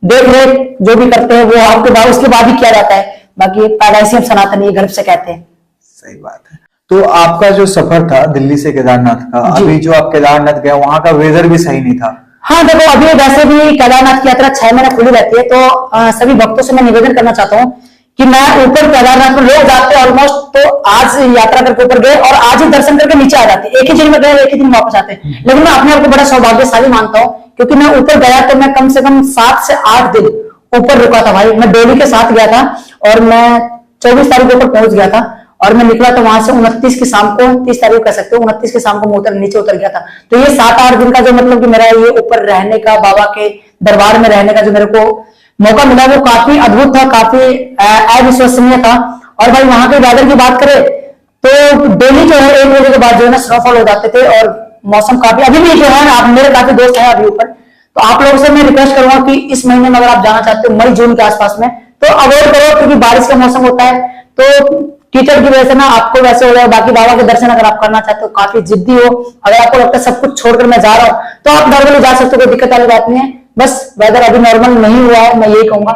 देख रेख जो भी करते हैं वो आपके बाद उसके बाद ही किया जाता है। बाकी पैदाइशी हम सनातनी गर्भ से कहते हैं। सही बात है। तो आपका जो सफर था दिल्ली से केदारनाथ का, अभी जो आप केदारनाथ गए वहां का वेदर भी सही नहीं था। हाँ देखो, अभी वैसे भी केदारनाथ की यात्रा 6 महीने खुली रहती है, तो सभी भक्तों से मैं निवेदन करना चाहता हूँ कि मैं ऊपर केदारनाथ में लोग जाते हैं ऑलमोस्ट, तो आज यात्रा करके ऊपर गए और आज ही दर्शन करके नीचे आ जाते हैं, एक ही दिन में गए एक ही दिन वापस आते हैं। लेकिन मैं अपने आप को बड़ा सौभाग्यशाली मानता हूँ, क्योंकि मैं ऊपर गया तो मैं कम से कम 7 से 8 दिन ऊपर रुका था भाई। मैं डोली के साथ गया था और मैं 24 तारीख को ऊपर पहुंच गया था और मैं निकला तो वहां से 29 की शाम को, 30 तारीख कह सकते हो, 29 की शाम को मैं नीचे उतर गया था। तो ये 7-8 दिन का जो मतलब कि मेरा ये ऊपर रहने का, बाबा के दरबार में रहने का जो मेरे को मौका मिला, वो काफी अद्भुत था, काफी अविश्वसनीय था। और भाई वहां के वेदर की बात करें तो डेली जो है 1 बजे के बाद जो है ना स्नोफॉल हो जाते थे और मौसम काफी, अभी भी जो है ना, आप मेरे काफी दोस्त हैं अभी ऊपर, तो आप लोगों से मैं रिक्वेस्ट करूंगा कि इस महीने में अगर आप जाना चाहते हो मई जून के आसपास में, तो अवॉइड करो, क्योंकि बारिश का मौसम होता है तो कीचड़ की वजह से ना आपको वैसे हो जाए। बाकी बाबा के दर्शन अगर आप करना चाहते हो, काफी जिद्दी हो, अगर आपको लगता है सब कुछ छोड़कर मैं जा रहा हूँ, तो आप नॉर्मली जा सकते हो, कोई दिक्कत वाली बात नहीं है। बस वेदर अभी नॉर्मल नहीं हुआ है, मैं यही कहूंगा।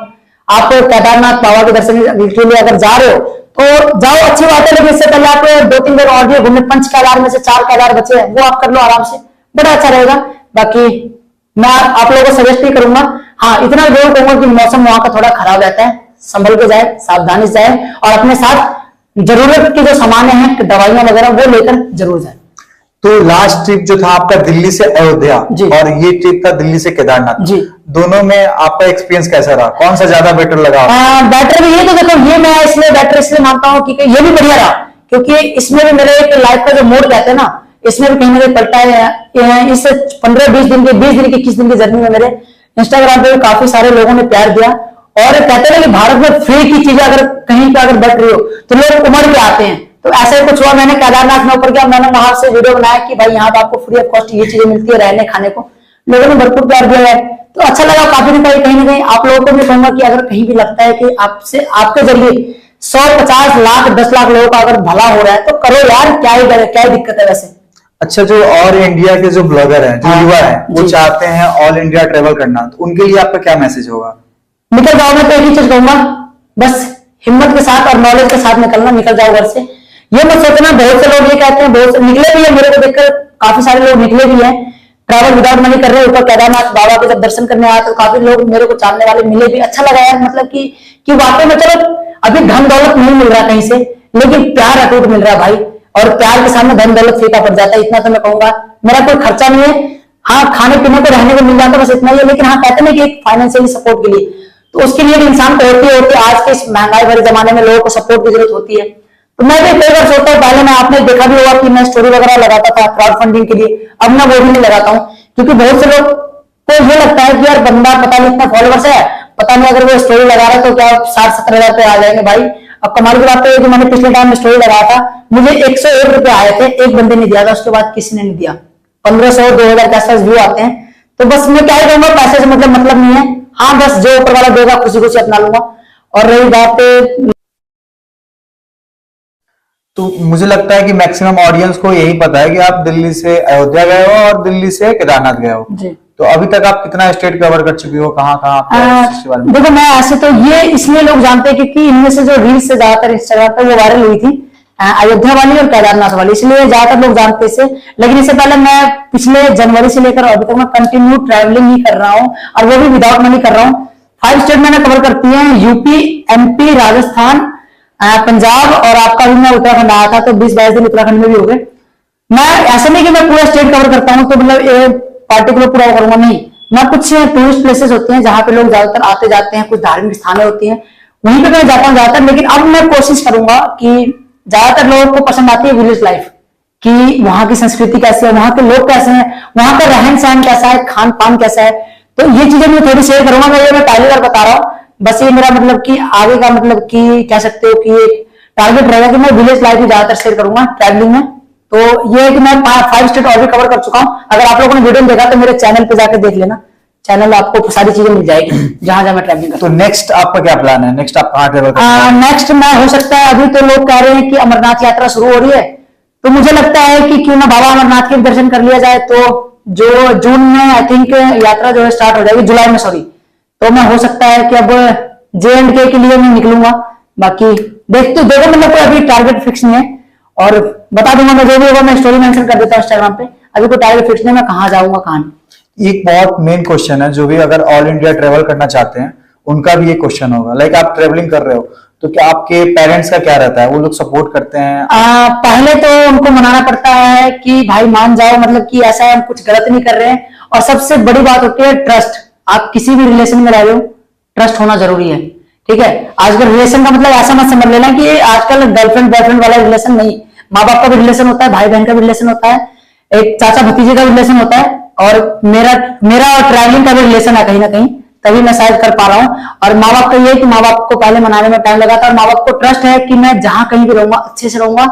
आप केदारनाथ बाबा के दर्शन के लिए अगर जा रहे हो तो जाओ, अच्छी बात है, लेकिन इससे पहले आप 2-3 जगह और घूमने, 5 केदार में से 4 केदार बचे हैं, वो आप कर लो आराम से, बड़ा अच्छा रहेगा। बाकी मैं आप लोगों को सजेस्ट नहीं करूंगा, हाँ इतना जरूर कहूंगा कि मौसम वहां का थोड़ा खराब रहता है, संभल के जाए, सावधानी से जाए और अपने साथ जरूरत के जो सामान है, दवाइयां वगैरह, वो लेकर जरूर जाए। तो लास्ट ट्रिप जो था आपका दिल्ली से अयोध्या और ये ट्रिप था दिल्ली से केदारनाथ जी, दोनों में आपका एक्सपीरियंस कैसा रहा? कौन सा ज्यादा बेटर लगा? बेटर भी ये तो देखो, ये मैं इसलिए बेटर इसलिए मानता हूँ कि ये भी बढ़िया रहा, क्योंकि इसमें भी मेरे एक लाइफ का जो मोड कहते हैं ना, इसमें भी कहीं ना कहीं पलटा है। इस 15-20 दिन के 20 दिन की 21 दिन की जर्नी में मेरे इंस्टाग्राम पे काफी सारे लोगों ने प्यार दिया और कहते हैं कि भारत में फ्री की चीजें अगर कहीं पे अगर बढ़ रही हो तो लोग उमड़ के आते हैं। तो ऐसा ही कुछ हुआ, मैंने केदारनाथ में ऊपर किया, मैंने वहां से वीडियो बनाया कि भाई यहाँ पे आपको फ्री ऑफ कॉस्ट ये चीजें मिलती है रहने खाने को, लोगों ने भरपूर प्यार दिया है, तो अच्छा लगा काफी। कहीं ना कहीं आप लोगों को भी कहूंगा कि अगर कहीं भी लगता है कि आपसे आपके जरिए 100-50 लाख 10 लाख लोगों का अगर भला हो रहा है तो करो यार, क्या ही दिक्कत है वैसे। अच्छा, जो ऑल इंडिया के जो ब्लॉगर हैं, जो युवा हैं, वो चाहते हैं ऑल इंडिया ट्रेवल करना, तो उनके लिए आपका क्या मैसेज होगा? निकल जाओ, मैं तो एक ही चीज कहूंगा, बस हिम्मत के साथ और नॉलेज के साथ निकलना, निकल जाओ घर से। ये मत सोचना, बहुत से लोग ये कहते हैं, बहुत से निकले भी है, मेरे को देखकर काफी सारे लोग निकले भी हैं, ट्रैवल विदाउट मनी कर रहे हैं ऊपर केदारनाथ बाबा के जब दर्शन करने आया तो काफी लोग मेरे को जानने वाले मिले भी, अच्छा लगा यार, मतलब कि वाकई में चलो अभी धन दौलत नहीं मिल रहा कहीं से, लेकिन प्यार अटूट मिल रहा है भाई, और प्यार के सामने धन दौलत फीका पड़ जाता है। इतना तो मैं कहूंगा, मेरा कोई खर्चा नहीं है, हाँ खाने पीने को रहने को मिल जाता है, बस इतना ही है। लेकिन हाँ कहते हैं कि एक फाइनेंशियली सपोर्ट के लिए, तो उसके लिए भी इंसान को होती है आज के इस महंगाई भरे जमाने में लोगों को सपोर्ट की जरूरत होती है। तो मैं भी कई बार सोचता हूँ, पहले मैं आपने देखा भी होगा कि मैं स्टोरी वगैरह लगाता था क्राउड फंडिंग के लिए, अब मैं वो भी नहीं लगाता हूँ, क्योंकि बहुत से लोग को ये लगता है कि यार बंदा पता नहीं इतना फॉलोअर्स है, पता नहीं अगर वो स्टोरी लगा रहा है तो क्या 60-70 हजार रुपए आ जाएंगे। भाई अब कमाल की बात है कि मैंने पिछले टाइम में स्टोरी लगाया था, मुझे 101 रुपए आए थे, एक बंदे ने दिया था, उसके बाद किसी ने नहीं दिया। 1500-2000 के आसपास व्यू आते हैं, तो बस मैं क्या कहूंगा, पैसे से मतलब नहीं है, हाँ बस जो ऊपर वाला देगा खुशी खुशी अपना लूंगा। और रही बात, तो मुझे लगता है कि मैक्सिमम ऑडियंस को यही पता है कि आप दिल्ली से अयोध्या गए हो और दिल्ली से केदारनाथ गए हो जी। तो अभी तक आप कितना स्टेट कवर कर चुकी हो, कहाँ? देखो मैं ऐसे तो ये इसलिए लोग जानते हैं क्योंकि इनमें से जो रील्स से ज्यादातर इंस्टाग्राम पर वो वायरल हुई थी अयोध्या वाली और केदारनाथ वाली, इसलिए ज्यादातर लोग जानते इसे। लेकिन इससे पहले मैं पिछले जनवरी से लेकर अभी तक मैं कंटिन्यू ट्रैवलिंग ही कर रहा हूँ, और वो भी विदाउट मनी कर रहा हूँ। 5 स्टेट मैंने कवर करती है, यूपी, एमपी, राजस्थान, पंजाब, और आपका भी मैं उत्तराखंड आया था तो 20-22 दिन उत्तराखंड में भी हो गए। मैं ऐसा नहीं कि मैं पूरा स्टेट कवर करता हूँ तो मतलब पार्टिकुलर पूरा करूंगा, नहीं, मैं कुछ टूरिस्ट प्लेसेस होते हैं जहां पे लोग ज्यादातर आते जाते हैं, कुछ धार्मिक स्थानें होती हैं, वहीं पे मैं जाता हूँ ज्यादातर। लेकिन अब मैं कोशिश करूंगा कि ज्यादातर लोगों को पसंद आती है विलेज लाइफ, कि वहां की संस्कृति कैसी है, वहां के लोग कैसे हैं, वहां का रहन सहन कैसा है, खान पान कैसा है, तो ये चीजें मैं थोड़ी शेयर करूंगा। मैं पहली बार बता रहा हूँ, बस ये मेरा मतलब कि आगे का मतलब कि कह सकते हो कि एक टारगेट रहेगा कि मैं विलेज लाइफ ही ज्यादातर शेयर करूंगा ट्रैवलिंग में। तो ये है कि मैं 5 स्टेट और भी कवर कर चुका हूँ। अगर आप लोगों ने वीडियो देखा तो मेरे चैनल पे जाकर देख लेना, चैनल आपको सारी चीजें मिल जाएगी जहां जहां मैं ट्रैवलिंग करता तो नेक्स्ट आपका क्या प्लान है? नेक्स्ट आप कहाँ ट्रेवल करना है? नेक्स्ट मैं हो सकता है, अभी तो लोग कह रहे हैं कि अमरनाथ यात्रा शुरू हो रही है, तो मुझे लगता है कि क्यों ना बाबा अमरनाथ के दर्शन कर लिया जाए। तो जो जून में आई थिंक यात्रा जो है स्टार्ट हो जाएगी, जुलाई में सॉरी, तो मैं हो सकता है कि अब JNK के लिए मैं निकलूंगा। बाकी देखो मतलब कोई अभी टारगेट फिक्स नहीं है, और बता दूंगा मैं जो भी होगा, मैं स्टोरी मेंशन कर देता हूँ इंस्टाग्राम पे। अभी कोई टारगेट फिक्स नहीं, मैं कहाँ जाऊंगा कहाँ नहीं। एक बहुत मेन क्वेश्चन है, जो भी अगर ऑल इंडिया ट्रेवल करना चाहते हैं उनका भी ये क्वेश्चन होगा, लाइक आप ट्रेवलिंग कर रहे हो तो क्या आपके पेरेंट्स का क्या रहता है? वो लोग सपोर्ट करते हैं? पहले तो उनको मनाना पड़ता है कि भाई मान जाओ, मतलब कि ऐसा है हम कुछ गलत नहीं कर रहे हैं। और सबसे बड़ी बात होती है ट्रस्ट। आप किसी भी रिलेशन में रह रहे हो, ट्रस्ट होना जरूरी है, ठीक है। आजकल रिलेशन का मतलब ऐसा मत समझ लेना कि आजकल गर्लफ्रेंड बॉयफ्रेंड वाला रिलेशन नहीं, माँ बाप का भी रिलेशन होता है, भाई बहन का भी रिलेशन होता है, एक चाचा भतीजे का रिलेशन होता है, और मेरा और ट्रैवलिंग का भी रिलेशन है कहीं ना कहीं, तभी मैं शायद कर पा रहा हूँ। और माँ बाप का ये है कि माँ बाप को पहले मनाने में टाइम लगा था, और माँ बाप को ट्रस्ट है कि मैं जहां कहीं भी रहूंगा अच्छे से रहूंगा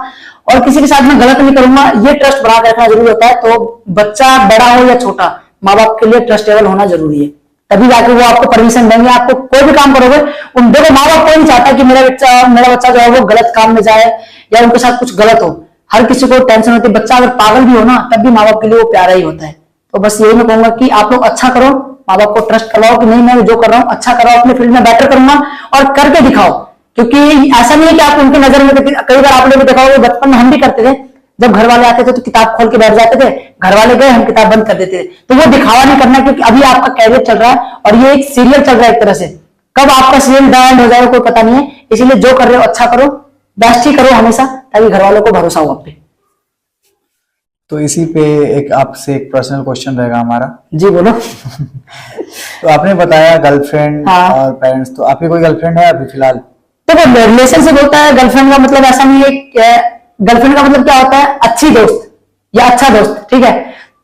और किसी के साथ मैं गलत नहीं करूंगा। ये ट्रस्ट बना रखना जरूरी होता है। तो बच्चा बड़ा हो या छोटा, माँ बाप के लिए ट्रस्टेबल होना जरूरी है, तभी जाकर वो आपको परमिशन देंगे। आपको कोई भी काम करोगे, उन देखो माँ बाप कोई नहीं चाहता कि मेरा बच्चा जो है वो गलत काम में जाए या उनके साथ कुछ गलत हो। हर किसी को टेंशन होती है, बच्चा अगर पागल भी हो ना तब भी माँ बाप के लिए वो प्यारा ही होता है। तो बस यही मैं कहूंगा कि आप लोग अच्छा करो, माँ बाप को ट्रस्ट करवाओ कि नहीं मैं जो कर रहा हूँ अच्छा कर रहा हूँ, अपने फील्ड में बेटर करूंगा और करके दिखाओ। क्योंकि ऐसा नहीं है कि आप उनकी नजर में, कई बार आप लोग देखा होगा बचपन में हम भी करते थे, जब घर वाले आते थे तो किताब खोल के बैठ जाते थे, घर वाले गए हम किताब बंद कर देते थे। तो वो दिखावा नहीं करना, क्योंकि अभी आपका कैरियर चल रहा है और ये एक सीरियल चल रहा है एक तरह से, कब आपका सीरियल एंड हो जाएगा कोई पता नहीं है। इसीलिए जो कर रहे हो अच्छा करो, बेस्ट ही करो हमेशा, ताकि घर वालों को भरोसा हो आप पे। तो इसी पे एक आपसे एक पर्सनल क्वेश्चन रहेगा हमारा। जी बोलो। तो आपने बताया गर्लफ्रेंड और पेरेंट्स, तो आपकी कोई गर्लफ्रेंड है अभी फिलहाल? देखो रिलेशनशिप होता है, गर्लफ्रेंड का मतलब ऐसा नहीं है, गर्लफ्रेंड का मतलब क्या होता है, अच्छी दोस्त या अच्छा दोस्त, ठीक है।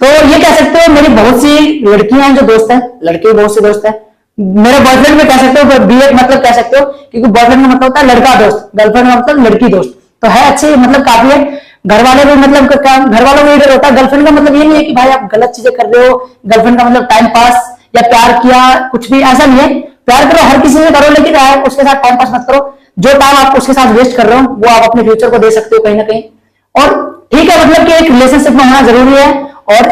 तो ये कह सकते हो मेरी बहुत सी लड़कियां हैं जो दोस्त हैं, लड़के बहुत से दोस्त हैं। मेरे बॉयफ्रेंड में कह सकते हो, BF मतलब कह सकते हो, क्योंकि बॉयफ्रेंड का मतलब होता है लड़का दोस्त, गर्लफ्रेंड का मतलब लड़की दोस्त। तो है अच्छी, मतलब काफी है। घर वाले भी मतलब घर वालों को ये होता है, गर्लफ्रेंड का मतलब ये नहीं है कि भाई आप गलत चीजें कर रहे हो। गर्लफ्रेंड का मतलब टाइम पास या प्यार किया, कुछ भी ऐसा नहीं है। प्यार करो, हर किसी से करो, लेकिन उसके साथ टाइम पास मत करो। जो टाइम आप उसके साथ वेस्ट कर रहे हो वो आप अपने फ्यूचर को दे सकते हो कहीं ना कहीं। और ठीक है, मतलब कि एक रिलेशनशिप में होना जरूरी है, और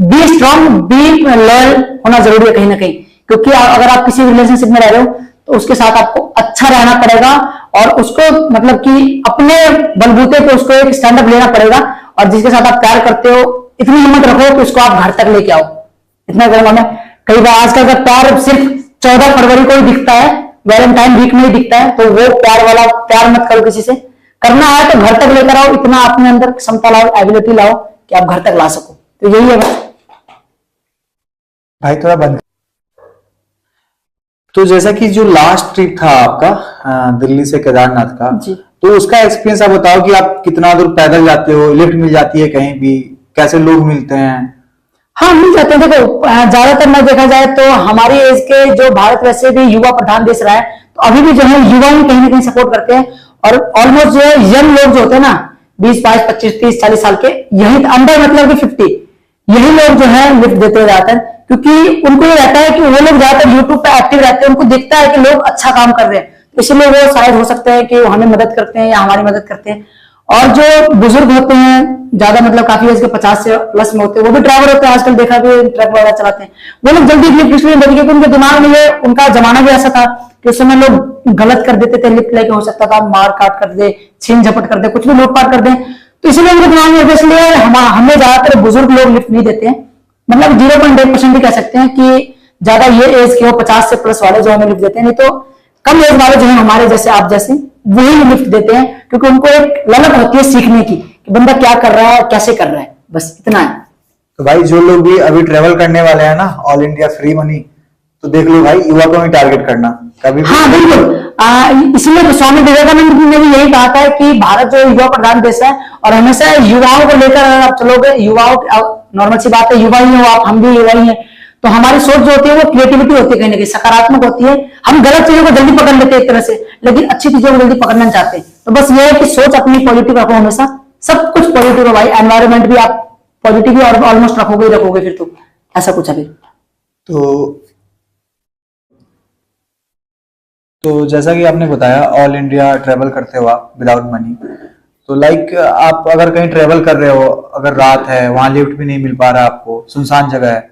बी स्ट्रांग, बी लॉयल होना जरूरी है कहीं ना कहीं। क्योंकि अगर आप किसी रिलेशनशिप में रह रहे हो तो उसके साथ आपको अच्छा रहना पड़ेगा, और उसको मतलब कि अपने बलबूते पे उसको एक स्टैंड अप लेना पड़ेगा। और जिसके साथ आप प्यार करते हो इतनी हिम्मत रखो कि उसको आप घर तक लेके आओ। इतना कहूंगा मैं। कई बार आजकल का प्यार सिर्फ 14 फरवरी को ही दिखता है, वैलेंटाइन वीक में ही दिखता है। तो वो प्यार वाला प्यार मत करो किसी से, करना है तो घर तक लेकर आओ, इतना अपने अंदर क्षमता लाओ, एबिलिटी लाओ कि आप घर तक ला सको। तो यही है भाई, थोड़ा बंद। तो जैसा कि जो लास्ट ट्रिप था आपका दिल्ली से केदारनाथ का जी, तो उसका एक्सपीरियंस आप बताओ कि आप कितना दूर पैदल जाते हो, लिफ्ट मिल जाती है कहीं भी, कैसे लोग मिलते हैं? हाँ मिल जाते हैं। देखो ज्यादातर मैं देखा जाए तो हमारी एज के जो भारत वैसे भी युवा प्रधान देश रहा है, तो अभी भी जो है युवा ही कहीं ना कहीं सपोर्ट करते हैं। और ऑलमोस्ट जो है यंग लोग जो होते हैं ना, 20, 22, 25, 30, 40 साल के, यही अंडर मतलब कि 50, यही लोग जो है लिफ्ट देते जाते हैं। क्योंकि उनको ये रहता है कि वो लोग ज्यादातर यूट्यूब पे एक्टिव रहते हैं, उनको दिखता है कि लोग अच्छा काम कर रहे हैं, इसलिए वो शायद हो सकता है कि वो हमें मदद करते हैं या हमारी मदद करते हैं। और जो बुजुर्ग होते हैं ज्यादा, मतलब काफी एज के 50 से प्लस में होते हैं, वो भी ड्राइवर होते हैं, आजकल देखा भी ट्रक वगैरह चलाते हैं, वो लोग जल्दी लिफ्ट इसलिए देते, क्योंकि उनके दिमाग में ये, उनका जमाना भी ऐसा था कि उस समय लोग गलत कर देते थे, लिफ्ट लेके हो सकता था मार काट कर दे, छीन झपट कर दे, कुछ भी लूटपाट कर दे। तो इसलिए उनके दिमाग में, इसलिए हमें ज्यादातर बुजुर्ग लोग लिफ्ट नहीं देते हैं। मतलब 0.1% भी कह सकते हैं कि ज्यादा ये एज के हो 50 से प्लस वाले जो हमें लिफ्ट देते हैं, नहीं तो कम एज वाले जो है हमारे जैसे आप जैसे वही लिफ्ट देते हैं। क्योंकि उनको एक ललक होती है सीखने की कि बंदा क्या कर रहा है, कैसे कर रहा है, बस इतना है। तो भाई जो लोग भी अभी ट्रेवल करने वाले हैं ना, ऑल इंडिया फ्री मनी, तो देख लो भाई, युवा को ही टारगेट करना कभी भी। हाँ बिल्कुल, इसलिए तो स्वामी विवेकानंद ने भी यही कहा था कि भारत जो युवा प्रधान देश है, और हमेशा युवाओं को लेकर अगर आप चलोगे, युवाओं, नॉर्मल सी बात है, युवा ही हो आप, हम भी युवा ही है, तो हमारी सोच जो होती है वो क्रिएटिविटी होती है, कहीं ना कहीं सकारात्मक होती है। हम गलत चीजों को जल्दी पकड़ लेते हैं एक तरह से, लेकिन अच्छी चीजों को जल्दी पकड़ना चाहते हैं। तो बस ये है कि सोच अपनी पॉजिटिव रखो हमेशा, सब कुछ पॉजिटिव है भाई। एनवायरमेंट भी आप पॉजिटिव ही और ऑलमोस्ट रखोगे ही रखोगे, फिर तो ऐसा कुछ है फिर। तो जैसा कि आपने बताया ऑल इंडिया ट्रेवल करते हो आप विदाउट मनी, तो लाइक आप अगर कहीं ट्रेवल कर रहे हो, अगर रात है, वहां लिफ्ट भी नहीं मिल पा रहा आपको, सुनसान जगह है,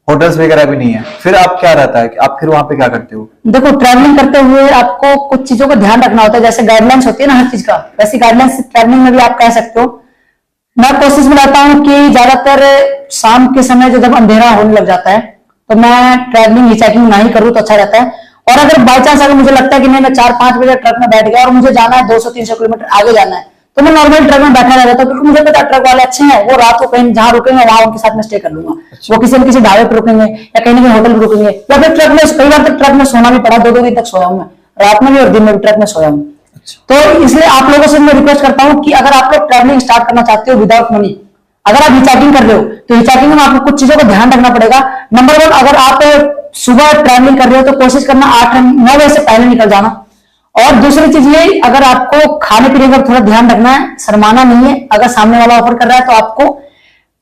होटल्स वगैरह भी नहीं है, फिर आप क्या रहता है कि आप फिर वहां पे क्या करते हो? देखो, ट्रैवलिंग करते हुए आपको कुछ चीजों का ध्यान रखना होता है, जैसे गाइडलाइंस होती है ना हर चीज का, वैसी गाइडलाइंस ट्रैवलिंग में भी आप कह सकते हो। मैं कोशिश में रहता हूँ कि ज्यादातर शाम के समय जब अंधेरा होने लग जाता है तो मैं ट्रैवलिंग हिचहाइकिंग ना ही करूँ तो अच्छा रहता है। और अगर बाई चांस अगर मुझे लगता है कि नहीं, मैं 4-5 बजे ट्रक में बैठ गया और मुझे जाना है 200-300 किलोमीटर आगे जाना है, तो मैं नॉर्मल ट्रक में बैठा रहता हूँ, क्योंकि मुझे पता ट्रक वाले अच्छे हैं, वो रात को कहीं जहां रुकेंगे वहां उनके साथ में स्टे कर लूंगा। वो किसी न किसी ढाबे पर रुकेंगे या कहीं ना कहीं होटल पर रुकेंगे, या फिर ट्रक में कई बार तक ट्रक में सोना भी पड़ा, 2-2 दिन तक सोया हूं मैं, रात में भी और दिन में भी ट्रक में सोया हूँ। तो इसलिए आप लोगों से मैं रिक्वेस्ट करता हूँ कि अगर आप लोग ट्रैवलिंग स्टार्ट करना चाहते हो विदाउट मनी, अगर आप हिचहाइकिंग कर रहे हो तो हिचहाइकिंग में आपको कुछ चीजों का ध्यान रखना पड़ेगा। नंबर 1, अगर आप सुबह ट्रैवलिंग कर रहे हो तो कोशिश करना 8-9 बजे से पहले निकल जाना। और दूसरी चीज ये, अगर आपको खाने पीने का थोड़ा ध्यान रखना है, शर्माना नहीं है, अगर सामने वाला ऑफर कर रहा है तो आपको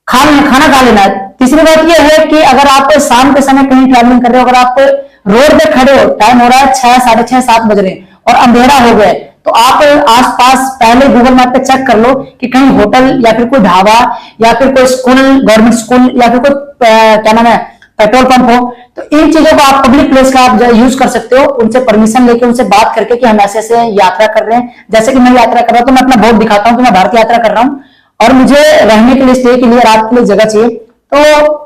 खाना खा लेना है। तीसरी बात यह है कि अगर आप शाम के समय कहीं ट्रैवलिंग कर रहे हो, अगर आप रोड पे खड़े हो, टाइम हो रहा है 6, 6:30, 7 बज रहे हैं और अंधेरा हो गया, तो आप आसपास पहले गूगल मैप पे चेक कर लो कि कहीं होटल या फिर कोई ढाबा या फिर कोई स्कूल, गवर्नमेंट स्कूल या फिर कोई क्या नाम है पेट्रोल पंप हो। तो इन चीजों को आप पब्लिक प्लेस का आप यूज कर सकते हो, उनसे परमिशन लेके उनसे बात करके कि हम ऐसे ऐसे यात्रा कर रहे हैं। जैसे कि मैं यात्रा कर रहा हूं तो मैं अपना बोर्ड दिखाता हूं कि मैं भारत यात्रा कर रहा हूं और मुझे रहने के लिए, स्टे के लिए, रात के लिए जगह चाहिए, तो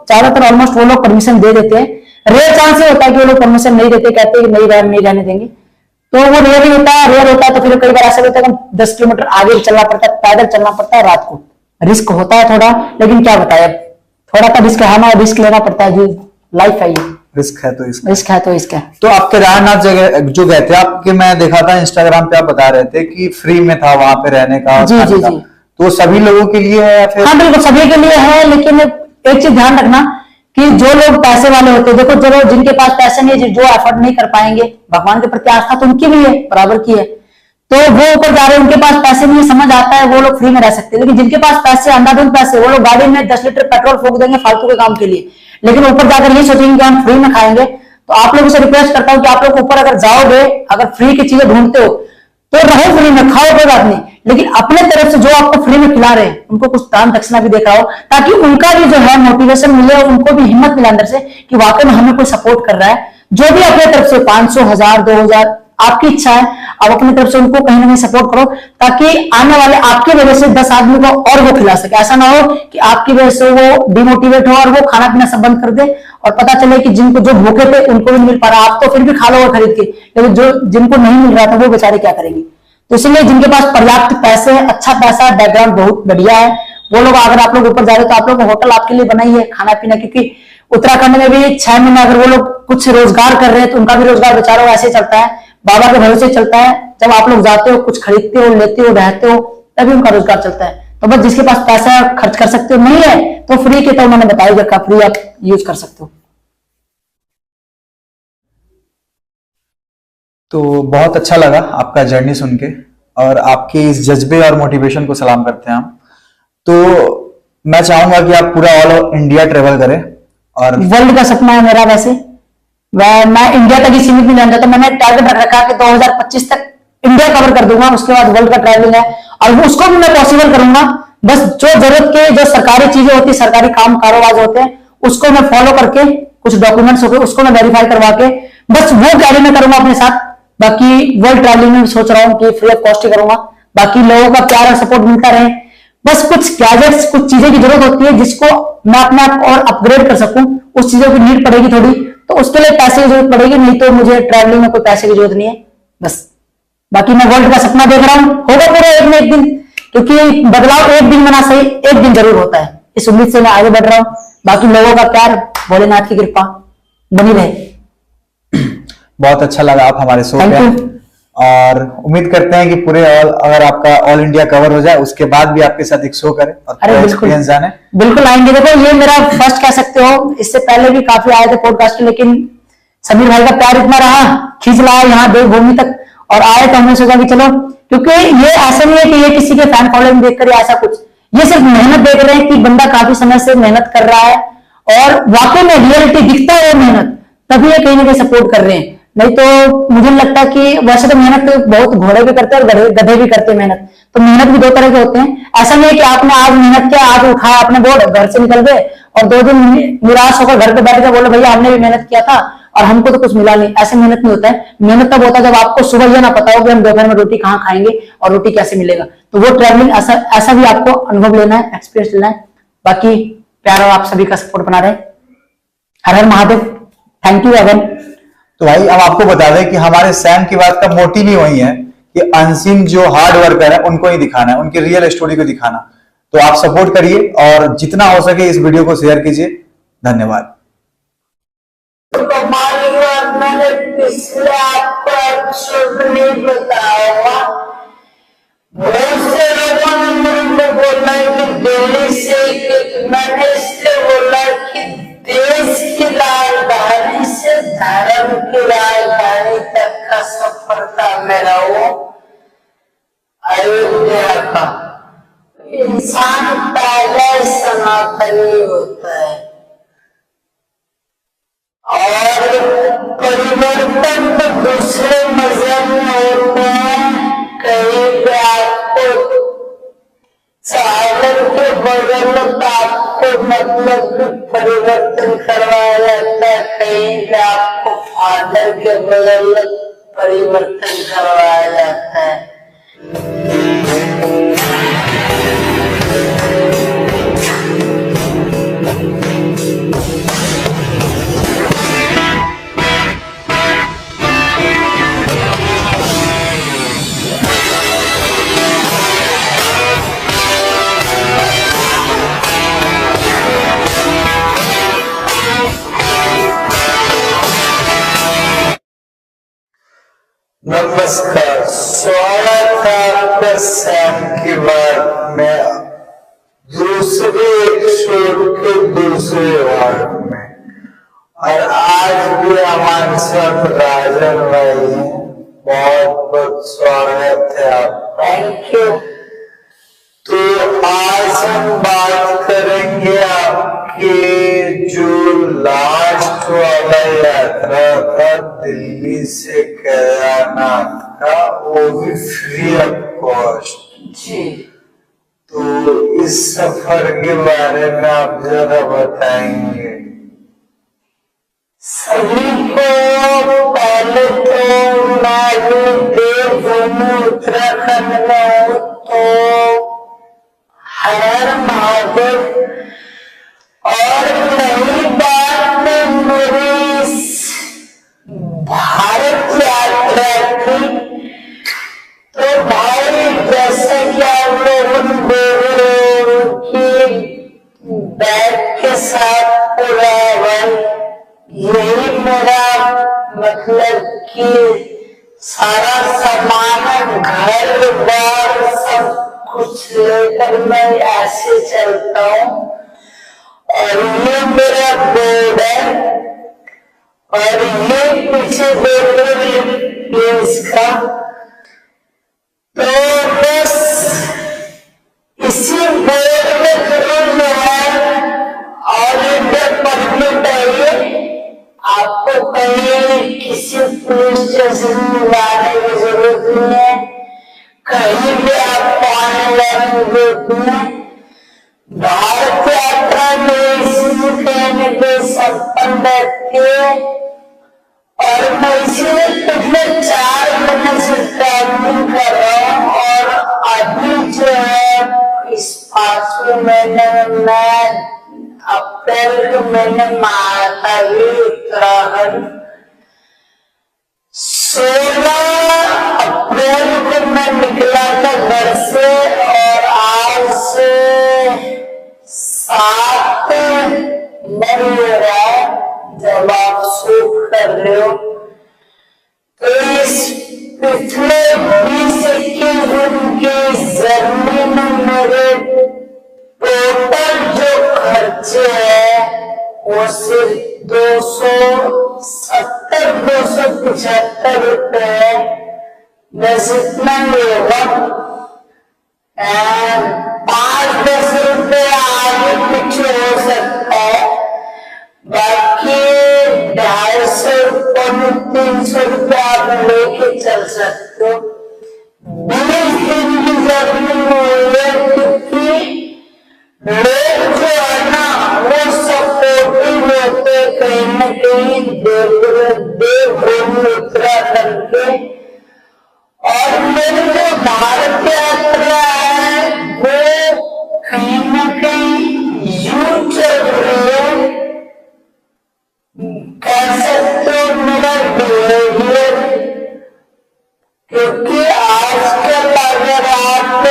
ज्यादातर ऑलमोस्ट वो लोग परमिशन दे देते हैं। रेयर चांस ये होता है कि वो लोग परमिशन नहीं देते, कहते हैं कि नहीं रहने देंगे, तो वो रेयर ही होता है। रेयर होता है तो फिर कई बार ऐसा होता है कि 10 किलोमीटर आगे चलना पड़ता है, पैदल चलना पड़ता है रात को। रिस्क होता है थोड़ा, लेकिन क्या बताया, थोड़ा सा रिस्क है ना, रिस्क लेना पड़ता है, जो लाइफ है ये, रिस्क है तो इसका, रिस्क है तो इसका। तो आप केदारनाथ जगह जो गए थे आपके, मैं देखा था इंस्टाग्राम पे आप बता रहे थे कि फ्री में था वहां पे रहने का, जी जी जी, तो सभी लोगों के लिए है या फिर? हाँ बिल्कुल सभी के लिए है, लेकिन एक चीज ध्यान रखना कि जो लोग पैसे वाले होते हैं, देखो चलो जिनके पास पैसे नहीं, जो एफर्ट नहीं कर पाएंगे, भगवान के प्रति आस्था तो उनकी भी है, बराबर की है, तो वो ऊपर जा रहे हैं, उनके पास पैसे नहीं है, समझ आता है, वो लोग फ्री में रह सकते हैं। लेकिन जिनके पास पैसे, अंधाधुंध पैसे, वो लोग गाड़ी में 10 लीटर पेट्रोल फूंक देंगे फालतू के काम के लिए, लेकिन ऊपर जाकर ये सोचेंगे कि हम फ्री में खाएंगे। तो आप लोगों से रिक्वेस्ट करता हूं कि आप लोग ऊपर अगर जाओगे, अगर फ्री की चीजें ढूंढते हो तो रहो फ्री में, खाओ कोई बात नहीं, लेकिन अपने तरफ से जो आपको फ्री में खिला रहे हैं उनको कुछ दान दक्षिणा भी देखा हो, ताकि उनका भी जो है मोटिवेशन मिले और उनको भी हिम्मत मिले अंदर से कि वाकई में हमें कोई सपोर्ट कर रहा है। जो भी अपने तरफ से 500, 1000, 2000 आपकी इच्छा है, आप अपनी तरफ से उनको कहीं ना कहीं सपोर्ट करो, ताकि आने वाले आपकी वजह से 10 आदमी को और वो खिला सके। ऐसा ना हो कि आपकी वजह से वो डिमोटिवेट हो और वो खाना पीना सब बंद कर दे और पता चले कि जिनको जो भूखे थे उनको भी नहीं मिल पा रहा, आप तो फिर भी खा लो खरीद के, लेकिन जो जिनको नहीं मिल रहा था वो बेचारे क्या करेंगे। तो इसलिए जिनके पास पर्याप्त पैसे है, अच्छा पैसा, बैकग्राउंड बहुत बढ़िया है, वो लोग, अगर आप लोग ऊपर जा रहे हो तो आप लोग होटल आपके लिए बनाई है, खाना पीना, क्योंकि उत्तराखंड में भी 6 महीने अगर वो लोग कुछ रोजगार कर रहे हैं तो उनका भी रोजगार बेचारा ऐसे चलता है, बाबा के भरोसे चलता है। जब आप लोग जाते हो, कुछ खरीदते हो, लेते हो, रहते हो, तभी उनका रोजगार चलता है। तो बस जिसके पास पैसा खर्च कर सकते हो, नहीं है तो फ्री के, तो मैंने बताया जगह फ्री आप यूज कर सकते हो। तो बहुत अच्छा लगा आपका जर्नी सुन के और आपके इस जज्बे और मोटिवेशन को सलाम करते हैं हम। तो मैं चाहूंगा कि आप पूरा ऑल इंडिया ट्रेवल करें, और वर्ल्ड का सपना है मेरा। वैसे मैं इंडिया तक ही सीमित नहीं रहना चाहता, मैंने टारगेट रख रखा कि 2025 तक इंडिया कवर कर दूंगा, उसके बाद वर्ल्ड का ट्रैवलिंग है और उसको भी मैं पॉसिबल करूंगा। बस जो जरूरत के जो सरकारी चीजें होती है, सरकारी काम कारोबार होते हैं, उसको मैं फॉलो करके, कुछ डॉक्यूमेंट्स होते हैं उसको मैं वेरीफाई करवा के बस वो कैरी में करूंगा अपने साथ। बाकी वर्ल्ड ट्रैवलिंग में सोच रहा हूँ कि फ्री ऑफ कॉस्ट ही करूंगा, बाकी लोगों का प्यार और सपोर्ट मिलता रहे। बस कुछ गैजेट्स, कुछ चीजें की जरूरत होती है जिसको मैं अपने आप और अपग्रेड कर सकूं, उस चीजों की नीड पड़ेगी थोड़ी, तो उसके लिए पैसे की जरूरत पड़ेगी, नहीं तो मुझे ट्रैवलिंग में कोई पैसे की जरूरत नहीं है। बस बाकी मैं वर्ल्ड का सपना देख रहा हूँ, होगा पूरा एक न एक दिन, क्योंकि बदलाव एक दिन में ना सही, एक दिन जरूर होता है। इस उम्मीद से मैं आगे बढ़ रहा हूँ। बाकी लोगों का प्यार, भोलेनाथ की कृपा बनी रहे। बहुत अच्छा लगा आप हमारे शो पे, और उम्मीद करते हैं कि पूरे अगर आपका ऑल इंडिया कवर हो जाए उसके बाद भी आपके साथ एक शो करें और एक्सपीरियंस जाने। बिल्कुल आएंगे। देखो ये मेरा फर्स्ट कह सकते हो, इससे पहले भी काफी आए थे पॉडकास्ट, लेकिन समीर भाई का प्यार इतना रहा, खींच लाया यहाँ देवभूमि तक, और आए तो हमने सोचा कि चलो, क्योंकि ये ऐसा नहीं है कि ये किसी के फैन फॉलोइंग देखकर या ऐसा कुछ, ये सिर्फ मेहनत देख रहे हैं कि बंदा काफी समय से मेहनत कर रहा है और वाकई में रियलिटी दिखता है मेहनत, तभी ये कहीं ना कहीं सपोर्ट कर रहे हैं। नहीं तो मुझे लगता है कि वैसे तो मेहनत तो बहुत घोड़े भी करते हैं और गधे भी करते हैं मेहनत, तो मेहनत भी दो तरह के होते हैं। ऐसा नहीं है कि आपने आज मेहनत किया, आज उठाया अपने बोर्ड, घर से निकल गए और 2 दिन निराश होकर घर पे बैठ के बोले भैया हमने भी मेहनत किया था और हमको तो कुछ मिला नहीं। ऐसे मेहनत नहीं होता है। मेहनत तब होता है जब आपको सुबह यह ना पता हो कि हम दोपहर में रोटी कहाँ खाएंगे और रोटी कैसे मिलेगा। तो वो ट्रैवलिंग ऐसा भी आपको अनुभव लेना है, एक्सपीरियंस लेना है। बाकी प्यार और आप सभी का सपोर्ट बना रहे। हर हर महादेव। Thank you again. तो भाई हम आपको बता दें कि हमारे सैम की बात का मोटिव ही वही है कि अनसीन जो हार्ड वर्कर है उनको ही दिखाना है, उनकी रियल स्टोरी को दिखाना। तो आप सपोर्ट करिए और जितना हो सके इस वीडियो को शेयर कीजिए। धन्यवाद। मैंने पिछले आपको एपिसोड नहीं बताया, बहुत से लोगों ने मुझे बोला कि दिल्ली से, मैंने इसलिए बोला कि देश की राजधानी से धर्म की राजधानी तक का सफर था मेरा वो अयोध्या का। इंसान पहले सनातनी होता है और परिवर्तन तो दूसरे मजहब में होते हैं। कहीं पे आपको चादर के बगल में आपको मतलब परिवर्तन करवाया जाता है, कहीं पे आपको फादर के बगल में परिवर्तन करवाया जाता है। नमस्कार, स्वागत है आपका सैम की बात में दूसरे एपिसोड के दूसरे वार्ड में। और आज भी हमारे साथ राजन भाई हैं। बहुत बहुत स्वागत है आपका। Thank you. तो आज हम बात करेंगे आपके जो लास्ट वाला यात्रा था दिल्ली से केदारनाथ का, वो भी फ्री ऑफ कॉस्ट जी। तो इस सफर के बारे में आप जरा बताएंगे। सभी को पहले तो मैं देवभूमि उत्तराखंड में हूँ, तो हर महादेव। और नई बात में मेरी भारत यात्रा की, तो भाई जैसे कि आप लोग देख रहे हो कि बैग के साथ पूरा यही मेरा मतलब कि सारा सामान घर बार सब कुछ लेकर मैं ऐसे चलता हूँ। और ये मेरा बोर्ड है और ये पीछे देख इसका, तो बस इसी बोर्ड में जरूर जो है ऑल इंडिया परमिट है। आपको कहीं किसी पुलिस स्टेशन में जाने की जरूरत नहीं है, कहीं भी आप आने जाने की जरूरत नहीं है। भारत यात्रा में इसमें संपन्न रहती है और मैं इसलिए पिछले 4 महीने से ट्रैवलिंग कर रहा हूँ। और अभी जो है इस 5वें महीने में मैं अप्रैल के महीने में आया था उत्तराखंड। 16 अप्रैल को मैं निकला था घर से और आज से 7 मई हो रहा है जब आप शूट कर रहे हो। तो इस पिछले 20-21 दिन की जर्नी में मेरे टोटल जो खर्चे हैं वो सिर्फ 275 रुपए बस इतना ही होगा। 5-10 रुपए आगे पीछे हो सकता है, बाकी 250-300 रुपए आप लेके चल सकते हो। 20 दिन की जर्नी हुई है, क्योंकि लोग जो है ना वो सपोर्टिव होते कहीं न कहीं देवभूमि उत्तराखंड के। और मेरी जो भारत यात्रा है वो कहीं न कहीं यूं चल रही है, कह सकते हो मेरा बिहेवियर, क्योंकि आजकल अगर आप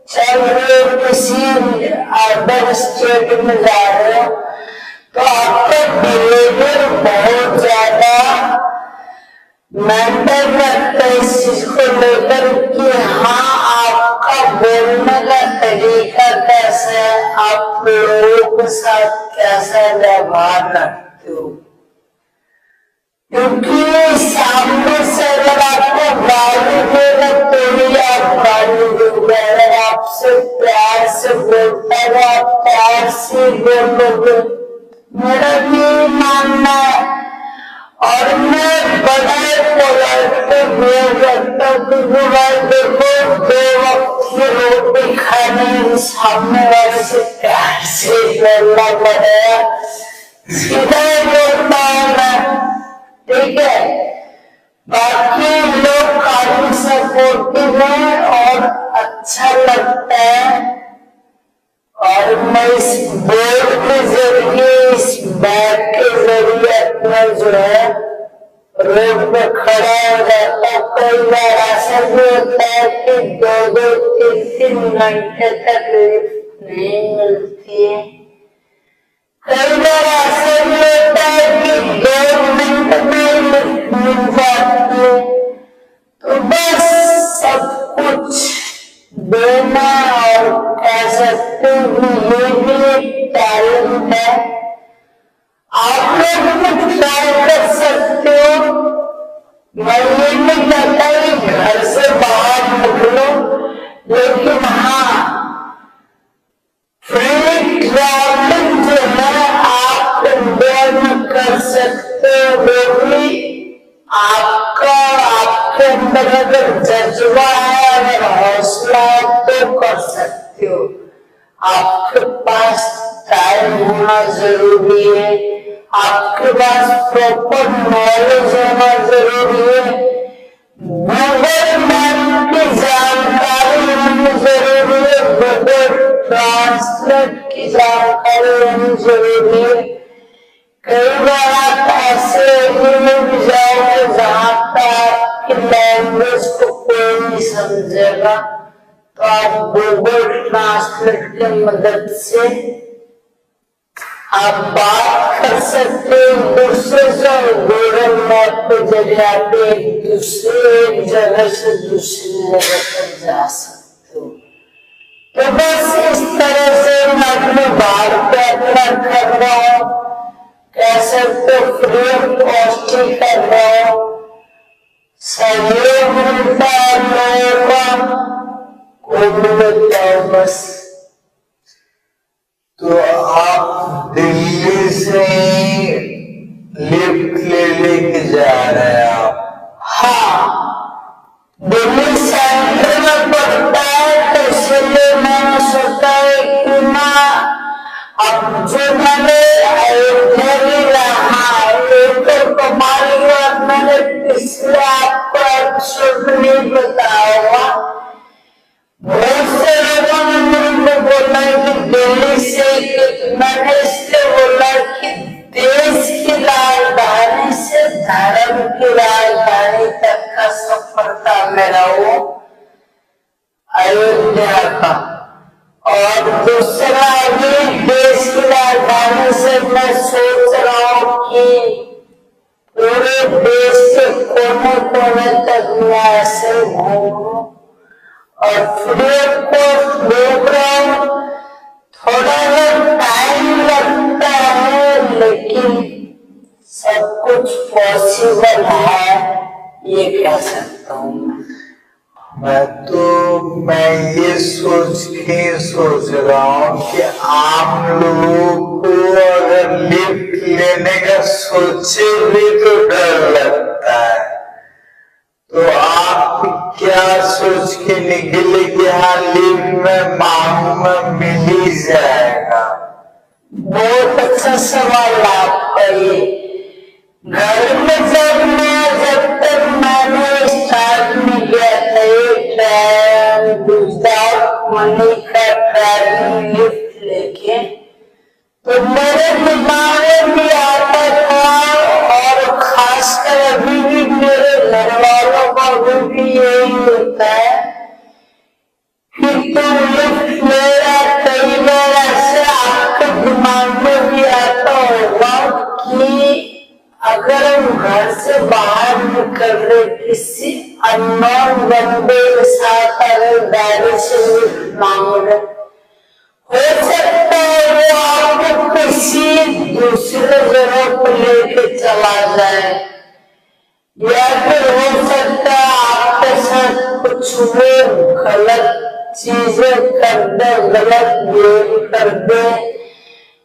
चल रहे किसी अदर स्टेट में जा रहे हो तो आपका बिहेवियर बहुत ज्यादा मैटर करता है इस चीज को लेकर कि हाँ आपका बोलने का तरीका कैसा है, आप लोगों के साथ कैसा व्यवहार रखते हो। क्योंकि सामने से अगर आपको गाली देगा तो ही आप गाली दोगे, अगर आपसे प्यार से बोलता है आप प्यार से बोलोगे, मेरा ये मानना है। और मैं बड़ा पोलाइट बिहेव करता हूँ, क्योंकि भाई देखो 2 वक्त की रोटी खाने सामने वाले से प्यार से बोलना पड़ेगा, सीधा बोलता हूँ मैं, ठीक है। बाकी लोग काफी सपोर्टिव है और अच्छा लगता है। और मैं इस बोर्ड के जरिए, इस बैग के जरिए अपना जो है रोड पे खड़ा हो जाता है। कई बार ऐसा भी होता है कि 2-2, 3-3 घंटे तक लिफ्ट नहीं मिलती है। कई बार ऐसा भी होता है कि 2 मिनट में लिफ्ट मिल जाती है। तो बस सब कुछ देना, और कह सकते हो कि ये भी एक टैलेंट है। आप लोग कुछ ट्राई कर सकते हो। मैं ये नहीं कहता कि घर से बाहर निकलो, लेकिन हाँ फ्री ट्रैवलिंग जो है आप इंडिया में कर सकते हो। वो भी आपके अंदर अगर जज्बा है, अगर हौसला है तो कर सकते हो। आपके पास टाइम होना जरूरी है, आपके पास प्रॉपर नॉलेज होना जरूरी है, गूगल मैप की जानकारी होनी जरूरी है, गूगल ट्रांसलेट की जानकारी होनी जरूरी है। कई बार आप ऐसे एरिया में भी जाओगे जहाँ पर आपकी लैंग्वेज को कोई नहीं समझेगा, तो आप गूगल ट्रांसलेट की मदद से आप बात कर सकते हो दूसरे से। गूगल मैप के जरिए आप एक जगह से दूसरी जगह पर जा सकते हो। तो बस इस तरह से मैं अपने भारत यात्रा कर रहा हूँ, कह सकते फ्री ऑफ कॉस्ट ही कर रहा हूँ। सहयोग मिलता है लोगों का, कोई मिलता है बस। तो आप दिल्ली से लिफ्ट लेके जा रहे हैं आप? हाँ, दिल्ली सेंटर में पड़ता है, तो इसलिए मैंने सोचा है कि ना अब जो मैंने अयोध्या भी रहा लेकर कमाई हुआ, मैंने पिछले आपको एपिसोड में नहीं बताया हुआ। बहुत से लोगों ने मुझे बोला कि दिल्ली से, मैंने इसलिए बोला कि देश की राजधानी से धर्म की राजधानी तक का सफर था मेरा वो अयोध्या का। और दूसरा भी देश की राजधानी से मैं सोच रहा हूँ कि पूरे देश के कोने कोने तक मैं ऐसे घूमूं। और फ्री ऑफ देख रहा हूँ, थोड़ा टाइम लगता है, लेकिन सब कुछ पॉसिबल है। ये कह सकता हूँ मैं ये सोच रहा हूँ कि आम लोगों को अगर लिफ्ट लेने का सोचे भी तो डर लगता है, तो आप क्या सोच के निकले कि हाँ लिफ्ट में मांगूंगा मिल ही जाएगा? बहुत अच्छा सवाल आपका ये। घर में जब तक मैंने स्टार्ट में गया था ये गुजरात मनी का ट्रैवलिंग लिफ्ट लेके, तो मेरे दिमाग में भी आता था, और खासकर अभी भी मेरे घर वालों का भी यही होता है कि तुम लिफ्ट ले रहा, कई बार ऐसे आपके दिमाग में भी आता होगा कि अगर हम घर से बाहर निकल रहे किसी अननोन बंदे के साथ अगर गाड़ी से लिफ्ट मांग रहे, हो सकता है वो आपको किसी दूसरे जगह पर लेके चला जाए, या फिर हो सकता है आपके साथ कुछ वो गलत चीजें कर दे, गलत बिहेव कर दे,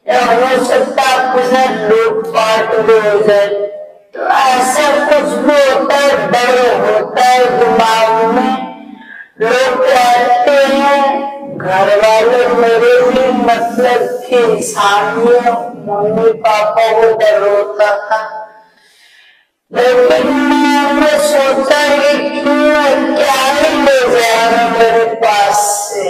या हो सकता है आपके साथ लूटपाट भी हो जाए। तो ऐसा कुछ भी होता है, डर होता है दिमाग में। लोग कहते हैं, घर वाले मेरे भी मतलब कि इंसान में मम्मी पापा को डर होता था, लेकिन मैंने सोचा कि क्यों क्या ही ले जाएगा मेरे पास से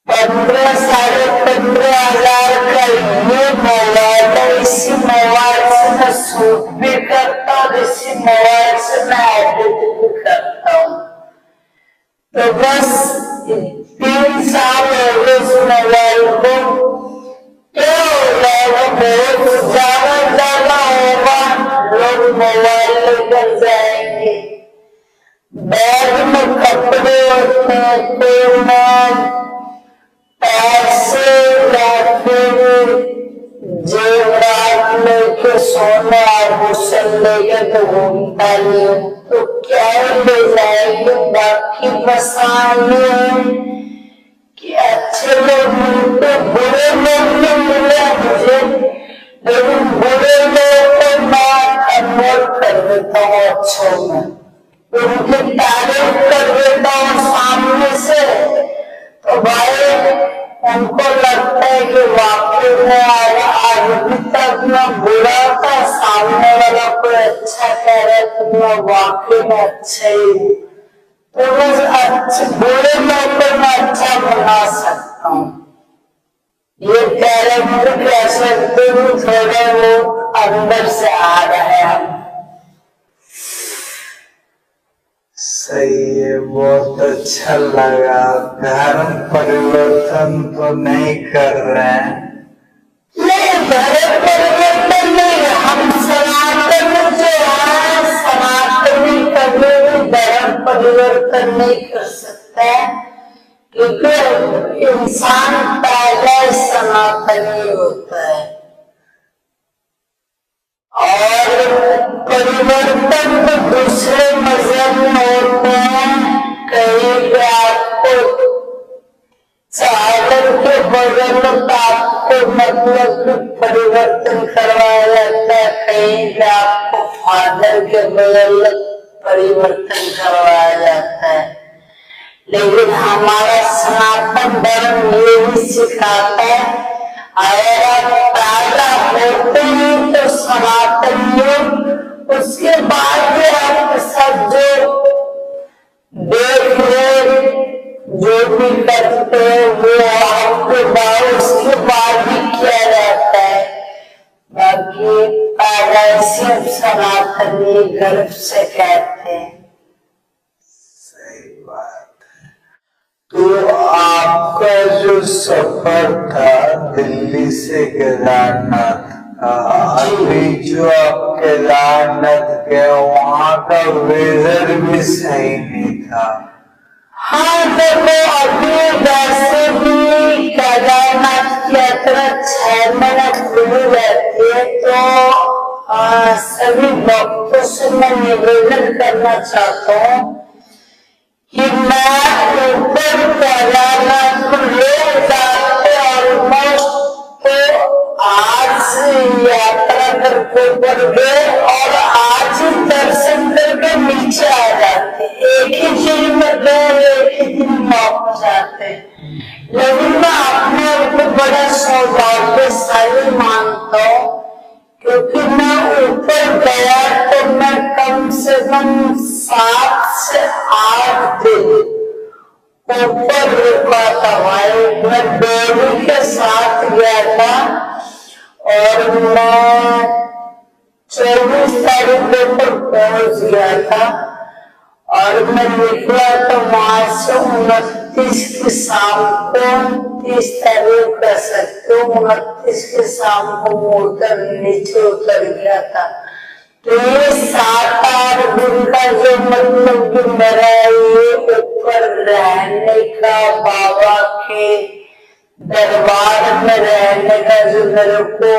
15 साढ़े 15,000 का ये मोबाइल है, इसी मोबाइल से मैं शूट भी करता हूँ, इसी मोबाइल से मैं एडिट भी करता हूँ। तो बस 3 साल हो गए इस मोबाइल को, क्या हो जाएगा, बहुत ज्यादा होगा, लोग मोबाइल लेकर जाएंगे। बैग में कपड़े होते हैं, तो मैं पैसे या फिर जेवरात लेके सोने आभूषण लेके तो घूमता नहीं हूँ, तो क्या ले जाएंगे। बाकी बस ये कि अच्छे लोग मिलते, बुरे लोग भी मिले मुझे, लेकिन बुरे लोग को मैं कन्वर्ट कर देता हूँ अच्छों में, उनकी तारीफ कर देता हूँ सामने से, तो भाई उनको लगता है कि वाकई में अभी तक मैं बुरा था, सामने वाला कोई अच्छा कह रहा है तो मैं वाकई में अच्छा ही हूँ। तो बस अच्छे बुरे लोग को मैं अच्छा बना सकता हूँ। ये कैरेक्टर कह सकते हो, थोड़े वो अंदर से आ रहे हैं। सही है, बहुत अच्छा लगा। धर्म परिवर्तन तो नहीं कर रहे हैं? नहीं, धर्म परिवर्तन नहीं, हम सनातन जो है, सनातनी कभी भी धर्म परिवर्तन नहीं कर सकता, क्योंकि इंसान पहले सनातनी होता है, और परिवर्तन तो दूसरे मजहब में होते हैं। कहीं पे आपको चादर के बदल में आपको मतलब परिवर्तन करवाया जाता है, कहीं पे आपको फादर के बदल परिवर्तन करवाया जाता है। लेकिन हमारा सनातन धर्म ये भी सिखाता है, अगर आप पैदा होते हैं तो सनातन, उसके बाद भी आपके साथ जो देख रेख जो भी करते हैं वो आपके बाद उसके बाद भी किया जाता है। बाकी पैदाइशी सनातनी गर्भ से कहते हैं। सही बात है। तो आपका जो सफर था दिल्ली से केदारनाथ, अभी जो आप केदारनाथ गए वहाँ का वेदर भी सही नहीं था। हाँ देखो, अभी वैसे भी केदारनाथ की यात्रा 6 महीने खुली रहती है, तो सभी भक्तों से मैं निवेदन करना चाहता हूँ कि मैं ऊपर केदारनाथ में लोग जाते ऑलमोस्ट तो आज यात्रा करके ऊपर गए और आज ही दर्शन करके नीचे आ जाते, एक ही दिन में दो, एक ही दिन में वापस आते। लेकिन मैं अपने आप को बड़ा सौभाग्यशाली मानता हूँ, क्योंकि मैं ऊपर गया तो मैं कम से कम 7 से 8 दिन ऊपर रुका था भाई। मैं डोली के साथ गया था और मैं 24 तारीख पर पहुंच गया था और मैं निकला तो वहां से 29 की शाम को, 30 तारीख कह सकते हो, 29 की शाम को मोटर नीचे उतर गया था। तो ये 7-8 दिन का जो मतलब कि मेरा ये ऊपर रहने का, बाबा के दरबार में रहने का जो मेरे को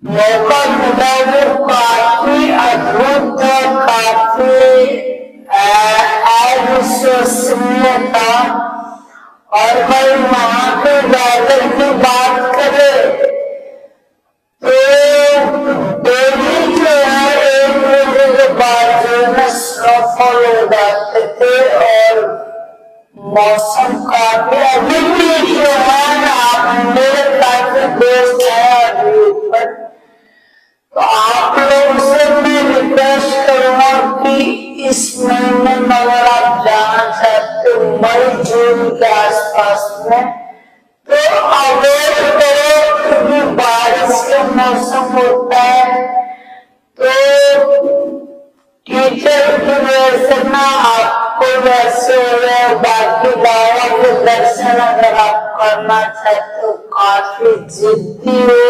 मौका मिला वो काफी अद्भुत था, काफी अविश्वसनीय था। और भाई वहां के वेदर की बात करें तो डेली जो है 1 बजे के बाद जो है स्नोफॉल हो जाते थे और मौसम काफी, अभी भी जो है आप मेरे काफी दोस्त है अभी ऊपर, तो आप लोग से मैं रिक्वेस्ट करूंगा कि इस महीने में अगर आप जाना चाहते हो मई जून के आसपास में तो अवॉइड करो, क्योंकि बारिश का मौसम होता है तो टीचर की वजह से ना आपको वैसे हो रहे, बाकी बाबा के दर्शन अगर आप करना चाहते हो काफी जिद्दी हो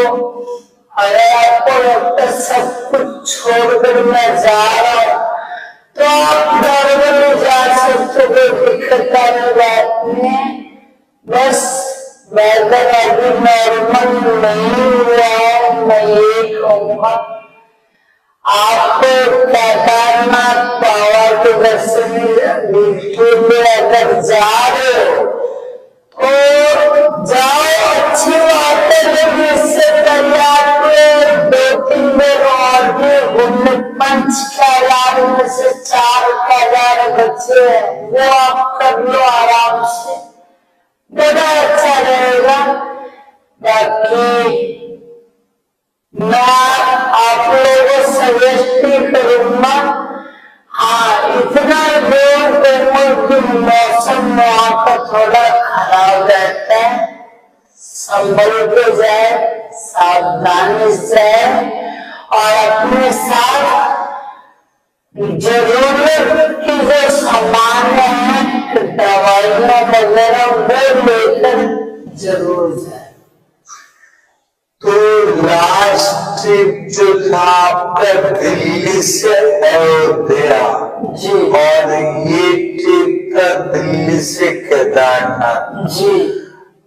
और आपको लगता है सब कुछ छोड़कर मैं जा रहा हूँ तो आप नॉर्मली जा सकते हो, कोई दिक्कत वाली बात नहीं है। बस वेदर अभी नॉर्मल नहीं हुआ है, मैं ये कहूँगा आपको केदारनाथ बाबा के दर्शन के लिए अगर जा रहे हो तो जाओ, अच्छी बात है, लेकिन इससे पहले आपको 2-3 बार और भी घूमने, 5 केदार में से 4 केदार बचे हैं, वो आप कर लो आराम से, बड़ा अच्छा रहेगा। बाकी मैं आप लोगों को सजेस्ट ही करूंगा, हाँ इतना दूर कि मौसम वहां का थोड़ा खराब रहता है, संभल के जाए, सावधानी से और अपने साथ जरूरत की जो सामान है, दवाइयां वगैरह वो लेकर जरूर जाए। तो लास्ट ट्रिप जो था आपका दिल्ली से अयोध्या जी, और ये ट्रिप था दिल्ली से केदारनाथ जी,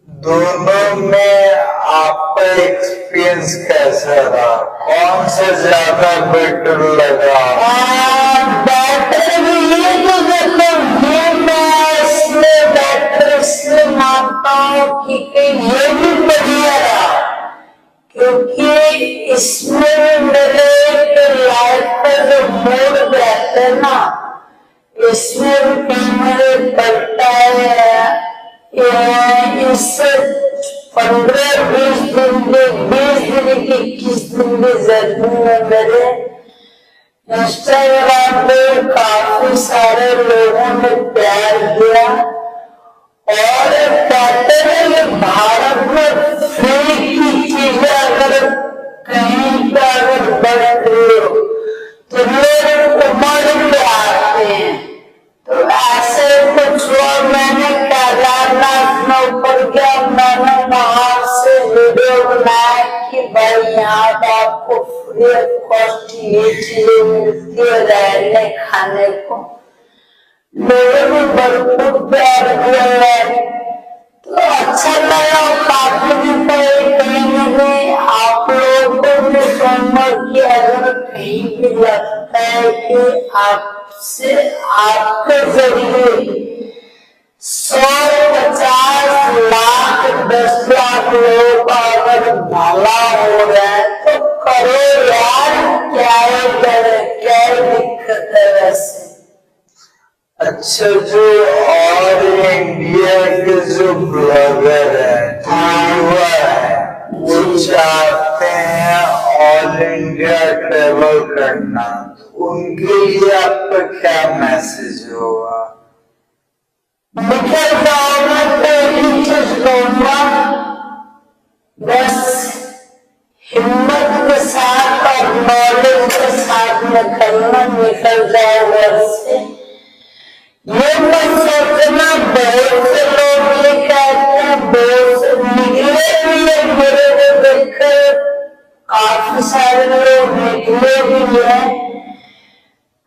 दोनों में आपका एक्सपीरियंस कैसा रहा? कौन सा ज्यादा बेटर लगा? बेटर ये तो देखो, ये मैं इसलिए बेटर इसलिए मानता हूँ कि ये भी बढ़िया रहा, क्योंकि इसमें मेरे लाइफ का जो मूड रहता है ना, इसमें भी मेरे पड़ता है। इससे 15-20 दिन के 21 दिन की जर्नी में मेरे इंस्टाग्राम पे काफी सारे लोगों ने प्यार दिया और कहते हैं कि भारत में फ्री की चीजें अगर कहीं पर अगर बढ़ रही हो तो लोग उमड़ के आते हैं। तो ऐसे कुछ हुआ, मैंने केदारनाथ में ऊपर गया, मैंने वहां से वीडियो बनाया कि भाई यहाँ पर आपको फ्री ऑफ कॉस्ट ये चीजें मिलती है रहने खाने को, लोगों ने भरपूर प्यार दिया है। तो अच्छा लगा, काफी दिन पहले कहीं ना कहीं आप लोगों को भी कहूंगा कि अगर कहीं भी लगता है कि आपसे आपके जरिए 100, 50 लाख, 10 लाख लोगों का अगर भला हो रहा है तो करो यार, क्या दिक्कत है वैसे। अच्छा, जो और इंडिया के जो ब्लॉगर है, वो चाहते हैं ऑल इंडिया ट्रेवल करना, उनके लिए आपका क्या मैसेज होगा? निकल जाओ, मैं पहली चीज कहूंगा, बस हिम्मत के साथ और नॉलेज के साथ निकलना, निकल जाओ घर से। ये मत सोचना, बहुत से लोग ये कहते हैं, बहुत से निकले भी है, मेरे को देखकर काफी सारे लोग निकले भी हैं,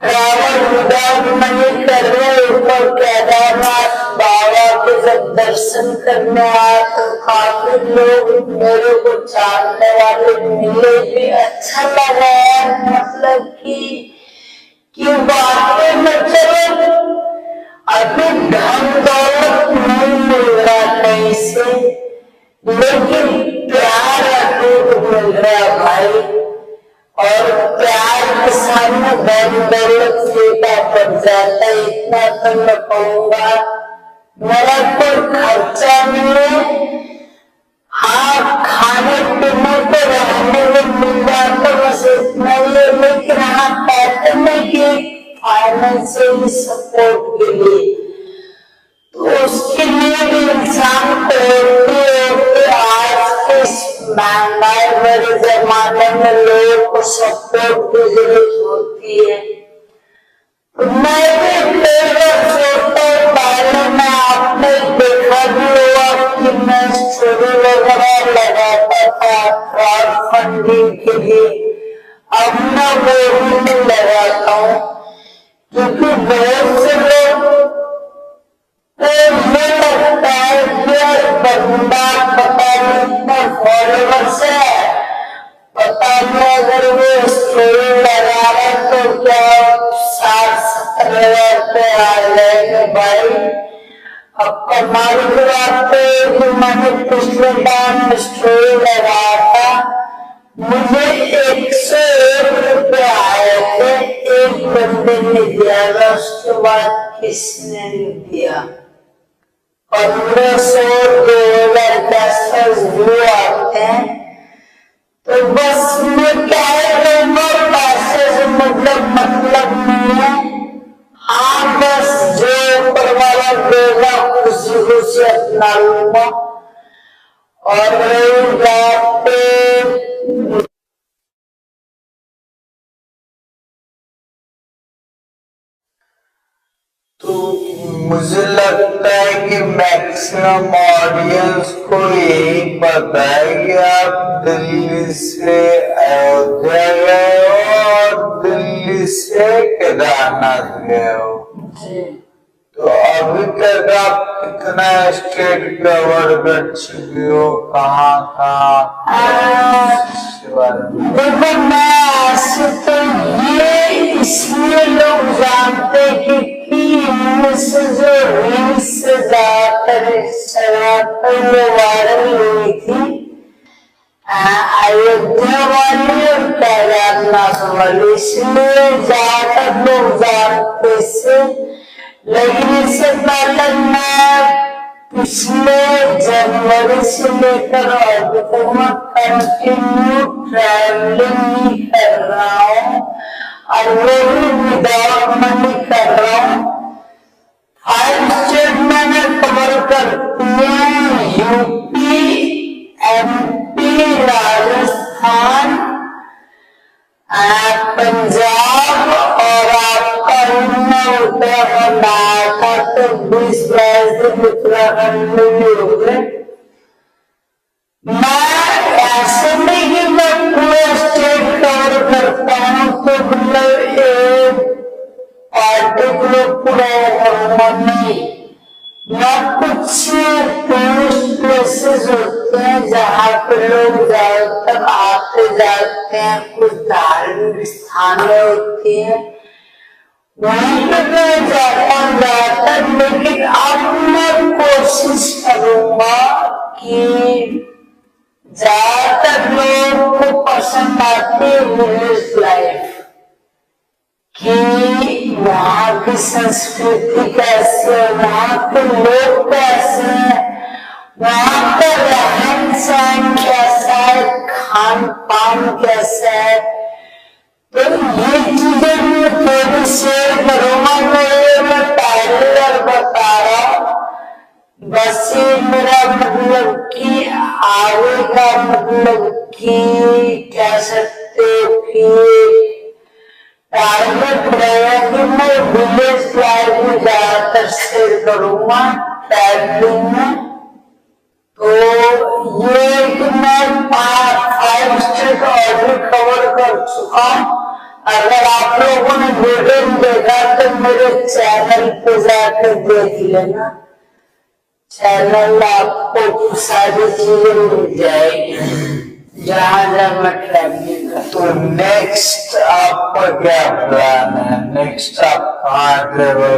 ट्रैवल विदाउट मनी कर रहे, ऊपर केदारनाथ बाबा के जब दर्शन करने आए तो काफी लोग मेरे को जानने वाले मिले भी। अच्छा लगा यार, मतलब कि वाकई में चलो अभी धन दौलत नहीं मिल रहा कहीं से, लेकिन प्यार अटूट मिल रहा भाई, और प्यार के सामने धन दौलत फीका पड़ जाता है। इतना तो मैं कहूंगा, मेरा कोई खर्चा नहीं है, हाँ खाने पीने को रहने में मिल जाता बस इतना ही, लेकिन हाँ कहते हैं कि फाइनेंशियल सपोर्ट के लिए, तो उसके लिए भी इंसान को होते आज के महंगाई भरे जमाने में लोगों को सपोर्ट की जरूरत होती है। तो मैं भी पहले मैं आपने देखा भी होगा कि मैं स्टोरी वगैरह लगाता था क्राउड फंडिंग के लिए, अब मैं वो भी नहीं लगाता हूँ, क्योंकि बहुत से लोग ये लगता है कि बंदा पता नहीं इतना फॉलोवर्स है, पता नहीं अगर वो स्टोरी लगा रहे तो क्या 60-70 हजार पे आ जाएंगे भाई। अब कमाल की बात है कि मैंने पिछले टाइम स्टोरी लगाया था, मुझे 101 रुपये आए थे, एक बंदे ने दिया था, उसके बाद किसने नहीं दिया। 1500, 2010 व्यू आते हैं, तो बस मैं क्या पैसे से मतलब नहीं है, हाँ बस जो ऊपर वाला देगा खुशी खुशी अपना लूंगा। और रही बात तो मुझे लगता है कि मैक्सिमम ऑडियंस को यही पता है कि आप दिल्ली से अयोध्या गए हो और दिल्ली से केदारनाथ गए हो, तो अभी तक आप कितना स्टेट कवर कर चुके हो, कहाँ देखो मैं ऐसे तो ये इसलिए लोग जानते कि इनमें से जो रील्स से ज्यादातर वो वायरल हुई थी अयोध्या वाली और केदारनाथ वाली, इसलिए ज्यादातर लोग जानते से। लेकिन इससे पहले मैं पिछले जनवरी से लेकर अभी तक मैं कंटिन्यू ट्रैवलिंग ही कर रहा हूँ, और वो भी विदाउट मनी कर रहा हूँ। 5 स्टेट मैंने कवर करती है, यूपी, एमपी, राजस्थान, पंजाब और आपका उत्तराखंड आया था, तो 20-22 दिन उत्तराखंड में भी हो गए। मैं ऐसे नहीं कि मैं पूरा स्टेट कवर करता हूँ, तो मतलब एक पार्टिकुलर पूरा नहीं, या कुछ टूरिस्ट प्लेसेस होते हैं जहाँ पे लोग ज्यादातर आते जाते हैं, कुछ धार्मिक स्थानें होती हैं, वहीं पे मैं जाता, लेकिन अब मैं कोशिश करूंगा कि ज्यादातर लोगों को पसंद आती है विलेज लाइफ, कि वहाँ की संस्कृति कैसे है, वहाँ के लोग कैसे हैं, वहाँ का रहन सहन कैसा है, खान पान कैसा है। तो ये चीजें मैं थोड़ी शेयर करूंगा। मैं पहली बार बता रहा हूँ, बस ये मेरा मतलब कि आगे का मतलब कि कह सकते हो कि टारगेट रहेगा कि मैं विलेज लाइफ में ज्यादातर शेयर करूंगा ट्रैवलिंग में। तो ये कि मैं 5 स्टेट ऑलरेडी कवर कर चुका हूँ। अगर आप लोगों ने वीडियो देखा तो मेरे चैनल पे जाकर देख लेना, चैनल आपको सारी चीजें मिल जाएगी जहाँ जहाँ मैं ट्रैवलिंग कर। तो नेक्स्ट आपका क्या प्लान है? नेक्स्ट आप कहाँ ट्रेवल